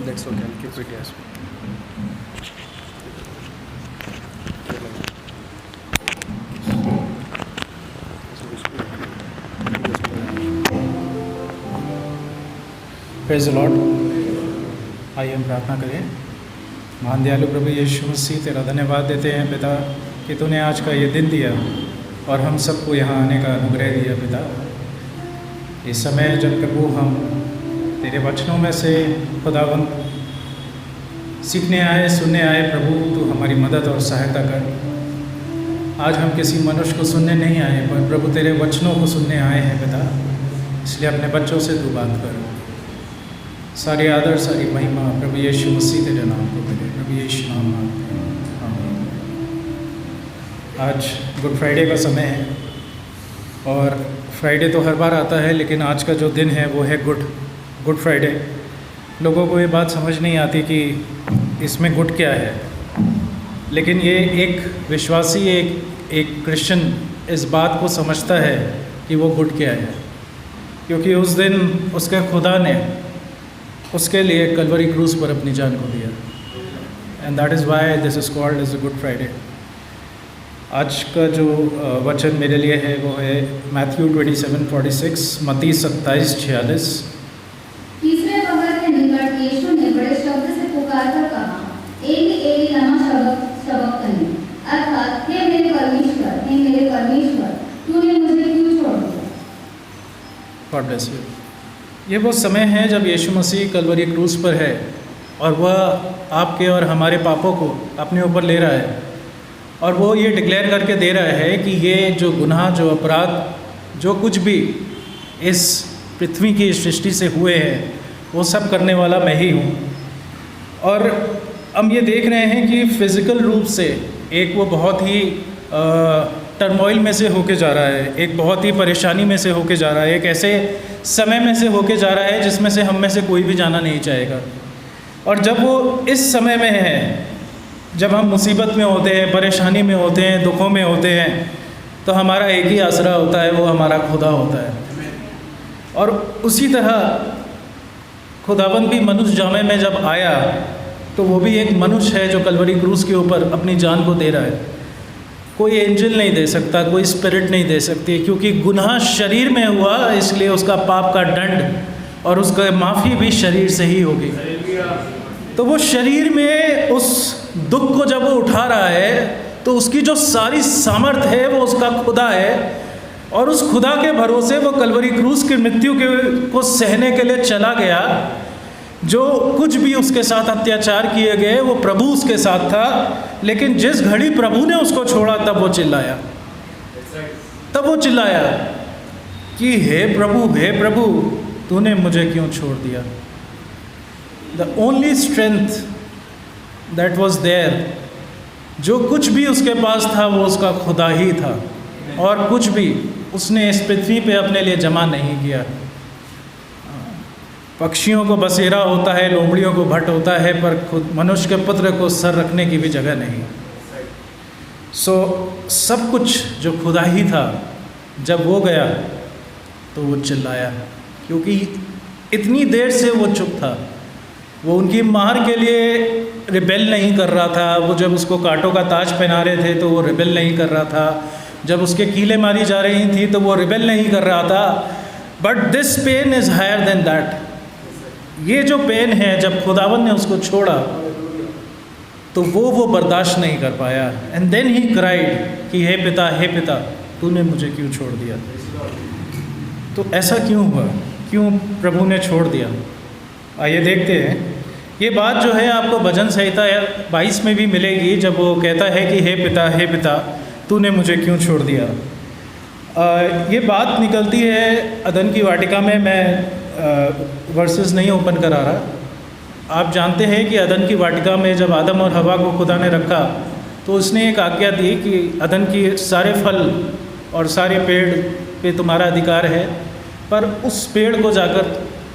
[SPEAKER 6] That's okay. I'll keep it yes. Praise the Lord. आइए हम प्रार्थना करें। महान दयालु प्रभु यीशु मसीह, तेरा धन्यवाद देते हैं पिता कि तूने आज का ये दिन दिया और हम सबको यहाँ आने का अनुग्रह दिया पिता। इस समय जब प्रभु हम तेरे वचनों में से खुदावंद सीखने आए, सुनने आए, प्रभु तू हमारी मदद और सहायता कर। आज हम किसी मनुष्य को सुनने नहीं आए, पर प्रभु तेरे वचनों को सुनने आए हैं पिता, इसलिए अपने बच्चों से तू बात कर। सारी आदर, सारी महिमा प्रभु यीशु मसीह तेरे नाम को मिले, प्रभु यीशु नाम मांगते हैं, आमीन। आज गुड फ्राइडे का समय है और फ्राइडे तो हर बार आता है, लेकिन आज का जो दिन है वो है गुड फ्राइडे। लोगों को ये बात समझ नहीं आती कि इसमें गुड क्या है, लेकिन ये एक विश्वासी, एक क्रिश्चियन इस बात को समझता है कि वो गुड क्या है, क्योंकि उस दिन उसके खुदा ने उसके लिए कलवरी क्रूस पर अपनी जान को दिया। And that is why this is called as a Good Friday. आज का जो वचन मेरे लिए है वो है मैथ्यू 27:46, मत्ती 27:46।
[SPEAKER 2] तीसरे पहर के निकट यीशु ने बड़े शब्द से पुकार कर कहा, एली लमा शबक्तनी, अर्थात हे मेरे परमेश्वर, तूने मुझे क्यों छोड़ दिया।
[SPEAKER 6] God bless you. ये वो समय है जब यीशु मसीह कलवरी क्रूस पर है और वह आपके और हमारे पापों को अपने ऊपर ले रहा है, और वो ये डिक्लेयर करके दे रहा है कि ये जो गुनाह, जो अपराध, जो कुछ भी इस पृथ्वी की सृष्टि से हुए हैं, वो सब करने वाला मैं ही हूँ। और हम ये देख रहे हैं कि फिज़िकल रूप से एक वो बहुत ही टर्मोइल में से होके जा रहा है, एक बहुत ही परेशानी में से होके जा रहा है, एक ऐसे समय में से होके जा रहा है जिसमें से हम में से कोई भी जाना नहीं चाहेगा। और जब वो इस समय में है, जब हम मुसीबत में होते हैं, परेशानी में होते हैं, दुखों में होते हैं, तो हमारा एक ही आसरा होता है, वो हमारा खुदा होता है। और उसी तरह खुदाबंद भी मनुष्य जामे में जब आया तो वो भी एक मनुष्य है जो कलवरी क्रूस के ऊपर अपनी जान को दे रहा है। कोई एंजल नहीं दे सकता, कोई स्पिरिट नहीं दे सकती, क्योंकि गुनाह शरीर में हुआ, इसलिए उसका पाप का दंड और उसका माफ़ी भी शरीर से ही होगी। तो वो शरीर में उस दुख को जब वो उठा रहा है तो उसकी जो सारी सामर्थ्य है वो उसका खुदा है, और उस खुदा के भरोसे वो कलवरी क्रूस की मृत्यु को सहने के लिए चला गया। जो कुछ भी उसके साथ अत्याचार किए गए वो प्रभु उसके साथ था, लेकिन जिस घड़ी प्रभु ने उसको छोड़ा तब वो चिल्लाया कि हे प्रभु तूने मुझे क्यों छोड़ दिया। The only strength that was there, जो कुछ भी उसके पास था वो उसका खुदा ही था, और कुछ भी उसने इस पृथ्वी पे अपने लिए जमा नहीं किया। पक्षियों को बसेरा होता है, लोमड़ियों को भट्ट होता है, पर खुद मनुष्य के पुत्र को सर रखने की भी जगह नहीं। सब कुछ जो खुदा ही था, जब वो गया तो वो चिल्लाया, क्योंकि इतनी देर से वो चुप था,
[SPEAKER 10] वो उनकी मार के लिए रिबेल नहीं कर रहा था। वो जब उसको कांटों का ताज पहना रहे थे तो वो रिबेल नहीं कर रहा था। जब उसके कीलें मारी जा रही थी तो वो रिबेल नहीं कर रहा था। But this pen is higher than that. ये जो पेन है, जब खुदावन ने उसको छोड़ा तो वो बर्दाश्त नहीं कर पाया। एंड देन ही क्राइड कि हे पिता तूने मुझे क्यों छोड़ दिया। तो ऐसा क्यों हुआ, क्यों प्रभु ने छोड़ दिया? आइए देखते हैं। ये बात जो है आपको भजन संहिता 22 में भी मिलेगी, जब वो कहता है कि हे पिता तूने मुझे क्यों छोड़ दिया। ये बात निकलती है अदन की वाटिका में। मैं वर्सेस नहीं ओपन करा रहा। आप जानते हैं कि अदन की वाटिका में जब आदम और हवा को खुदा ने रखा तो उसने एक आज्ञा दी कि अदन की सारे फल और सारे पेड़ पे तुम्हारा अधिकार है, पर उस पेड़ को जाकर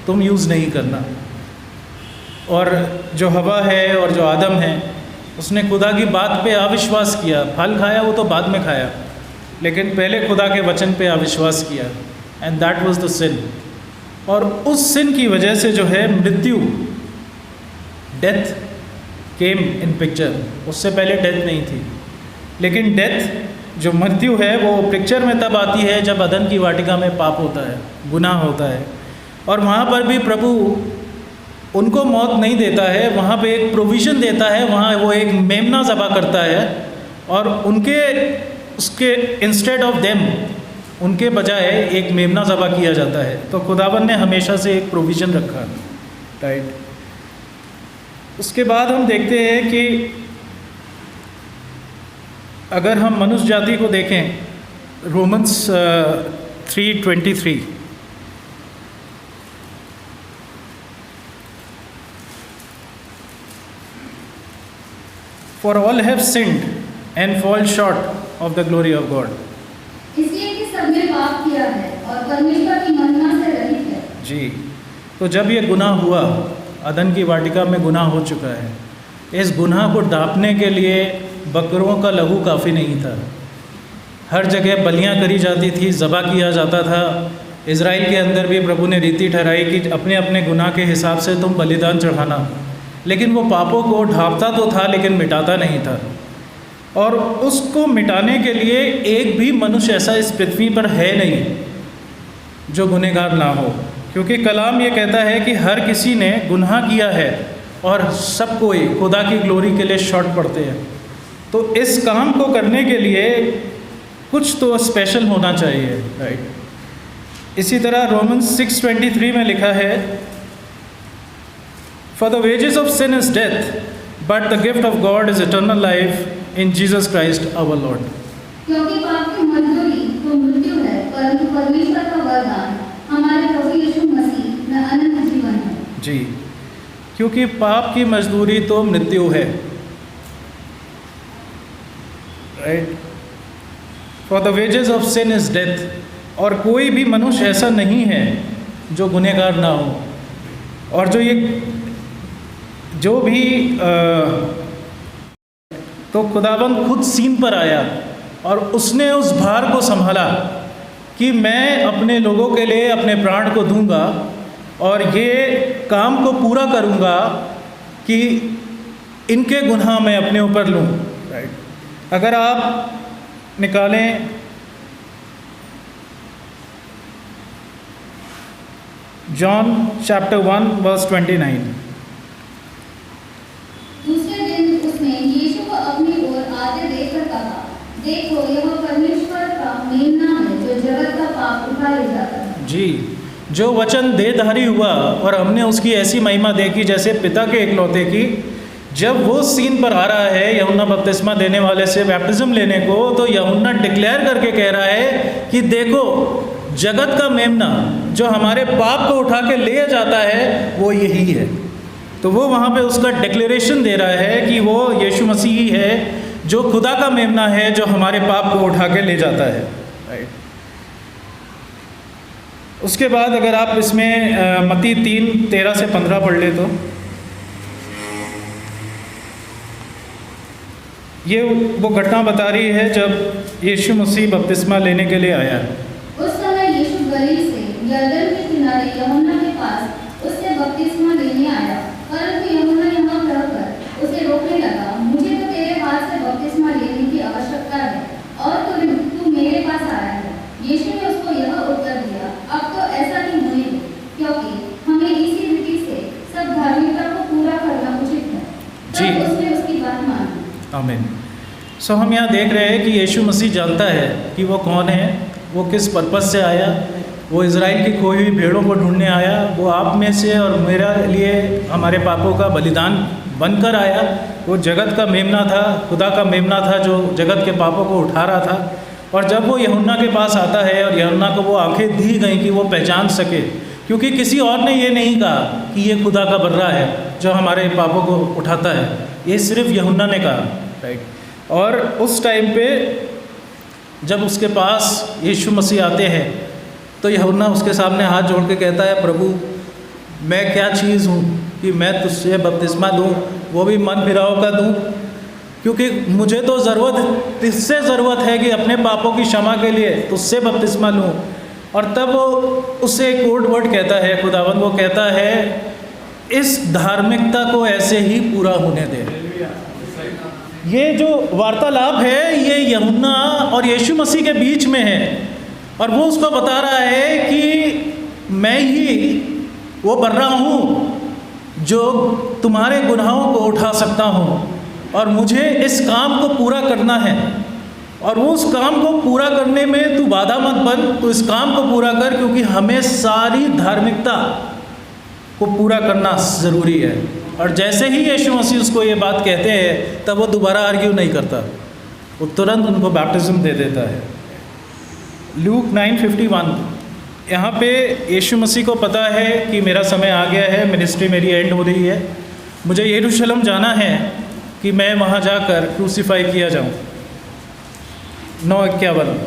[SPEAKER 10] तुम यूज़ नहीं करना। और जो हवा है और जो आदम है, उसने खुदा की बात पे अविश्वास किया। फल खाया वो तो बाद में खाया, लेकिन पहले खुदा के वचन पे अविश्वास किया। And that was the scene. और उस सिन की वजह से जो है मृत्यु, डेथ केम इन पिक्चर। उससे पहले डेथ नहीं थी, लेकिन डेथ जो मृत्यु है वो पिक्चर में तब आती है जब अदन की वाटिका में पाप होता है, गुनाह होता है। और वहाँ पर भी प्रभु उनको मौत नहीं देता है, वहाँ पे एक प्रोविज़न देता है। वहाँ वो एक मेमना ज़बह करता है और उसके इंस्टेड ऑफ देम, उनके बजाय एक मेमना ज़बह किया जाता है। तो खुदावन ने हमेशा से एक प्रोविज़न रखा, राइट। उसके बाद हम देखते हैं कि अगर हम मनुष्य जाति को देखें, Romans 3:23, For all have sinned and fall short of the glory of God.
[SPEAKER 2] इसलिए कि सबने पाप किया है और परमेश्वर की महिमा से रहित है।
[SPEAKER 10] जी, तो जब ये गुनाह हुआ, अदन की वाटिका में गुनाह हो चुका है। इस गुनाह को ढांपने के लिए बकरों का लहू काफ़ी नहीं था। हर जगह बलियां करी जाती थी, ज़बह किया जाता था। इज़राइल के अंदर भी प्रभु ने रीति ठहराई कि अपने अपने गुनाह के हिसाब से तुम बलिदान चढ़ाना। लेकिन वो पापों को ढांपता तो था, लेकिन मिटाता नहीं था। और उसको मिटाने के लिए एक भी मनुष्य ऐसा इस पृथ्वी पर है नहीं जो गुनहगार ना हो, क्योंकि कलाम ये कहता है कि हर किसी ने गुनाह किया है और सब कोई खुदा की ग्लोरी के लिए शॉर्ट पड़ते हैं। तो इस काम को करने के लिए कुछ तो स्पेशल होना चाहिए, राइट। इसी तरह रोमन्स 6:23 में लिखा है, For the wages of sin is death, but the gift of God is eternal life in Jesus Christ our Lord.
[SPEAKER 2] क्योंकि पाप की मजदूरी तो मृत्यु है, परंतु परमेश्वर का वरदान हमारे प्रभु यीशु मसीह में अनंत जीवन है।
[SPEAKER 10] जी, क्योंकि पाप की मजदूरी तो मृत्यु है, right. For the wages of sin is death, और कोई भी मनुष्य ऐसा नहीं है जो गुनहगार ना हो। और जो भी तो खुदाबंद खुद सीन पर आया और उसने उस भार को संभाला कि मैं अपने लोगों के लिए अपने प्राण को दूंगा और ये काम को पूरा करूंगा कि इनके गुनाह मैं अपने ऊपर लूँ, राइट। अगर आप निकालें जॉन चैप्टर 1:29।
[SPEAKER 2] दूसरे दिन उसने यीशु को अपनी ओर आते देखकर कहा, देखो यह परमेश्वर का मेमना है जो जगत का पाप उठा ले जाता है।
[SPEAKER 10] जी, जो वचन देहधारी हुआ और हमने उसकी ऐसी महिमा देखी जैसे पिता के इकलौते की। जब वो सीन पर आ रहा है यूहन्ना बपतिस्मा देने वाले से बैप्टिज्म लेने को, तो यूहन्ना डिक्लेयर करके कह रहा है कि देखो जगत का मेमना जो हमारे पाप को उठा के ले जाता है वो यही है। तो वो वहाँ पे उसका डिक्लेरेशन दे रहा है कि वो यीशु मसीह ही है जो खुदा का मेमना है जो हमारे पाप को उठा के ले जाता है, राइट। उसके बाद अगर आप इसमें मत्ती 3:13 से 15 पढ़ ले तो ये वो घटना बता रही है जब यीशु मसीह बपतिस्मा लेने के लिए आया।
[SPEAKER 2] उस समय यीशु गलील से यरदन के किनारे यूहन्ना के पास उससे बपतिस्मा लेने आया, परंतु
[SPEAKER 10] जी।
[SPEAKER 2] तब उसने उसकी बात मानी।
[SPEAKER 10] आमीन। सो हम यहाँ देख रहे हैं कि यीशु मसीह जानता है कि वो कौन है, वो किस पर्पस से आया। वो इज़राइल की खोई हुई भेड़ों को ढूंढने आया। वो आप में से और मेरा लिए हमारे पापों का बलिदान बनकर आया। वो जगत का मेमना था, खुदा का मेमना था जो जगत के पापों को उठा रहा था। और जब वो यूहन्ना के पास आता है और यूहन्ना को वो आंखें दी गई कि वो पहचान सके, क्योंकि किसी और ने ये नहीं कहा कि ये खुदा का बर्रा है जो हमारे पापों को उठाता है, ये सिर्फ यूहन्ना ने कहा, राइट। और उस टाइम पे जब उसके पास यीशु मसीह आते हैं तो यूहन्ना उसके सामने हाथ जोड़ के कहता है, प्रभु मैं क्या चीज़ हूँ कि मैं तुझसे बपतिस्मा दूँ, वो भी मन फिराव का दूँ, क्योंकि मुझे तो इससे ज़रूरत है कि अपने पापों की क्षमा के लिए तुझसे बपतिस्मा लूँ। और तब वो उससे एक कोड वर्ड कहता है खुदावंद, वो कहता है इस धार्मिकता को ऐसे ही पूरा होने दे। ये जो वार्तालाप है ये यूहन्ना और यीशु मसीह के बीच में है, और वो उसको बता रहा है कि मैं ही वो बर्रा हूँ जो तुम्हारे गुनाहों को उठा सकता हूँ, और मुझे इस काम को पूरा करना है। और वो उस काम को पूरा करने में तू बाधा मत बन, तो इस काम को पूरा कर, क्योंकि हमें सारी धार्मिकता को पूरा करना ज़रूरी है। और जैसे ही यीशु मसीह उसको ये बात कहते हैं तब वो दोबारा आर्ग्यू नहीं करता, वो तुरंत उनको बैप्टिज्म दे देता है। लूक 9:51, यहाँ पे यीशु मसीह को पता है कि मेरा समय आ गया है, मिनिस्ट्री मेरी एंड हो रही है, मुझे यरूशलेम जाना है कि मैं वहाँ जाकर क्रूसीफाई किया जाऊँ। 9:51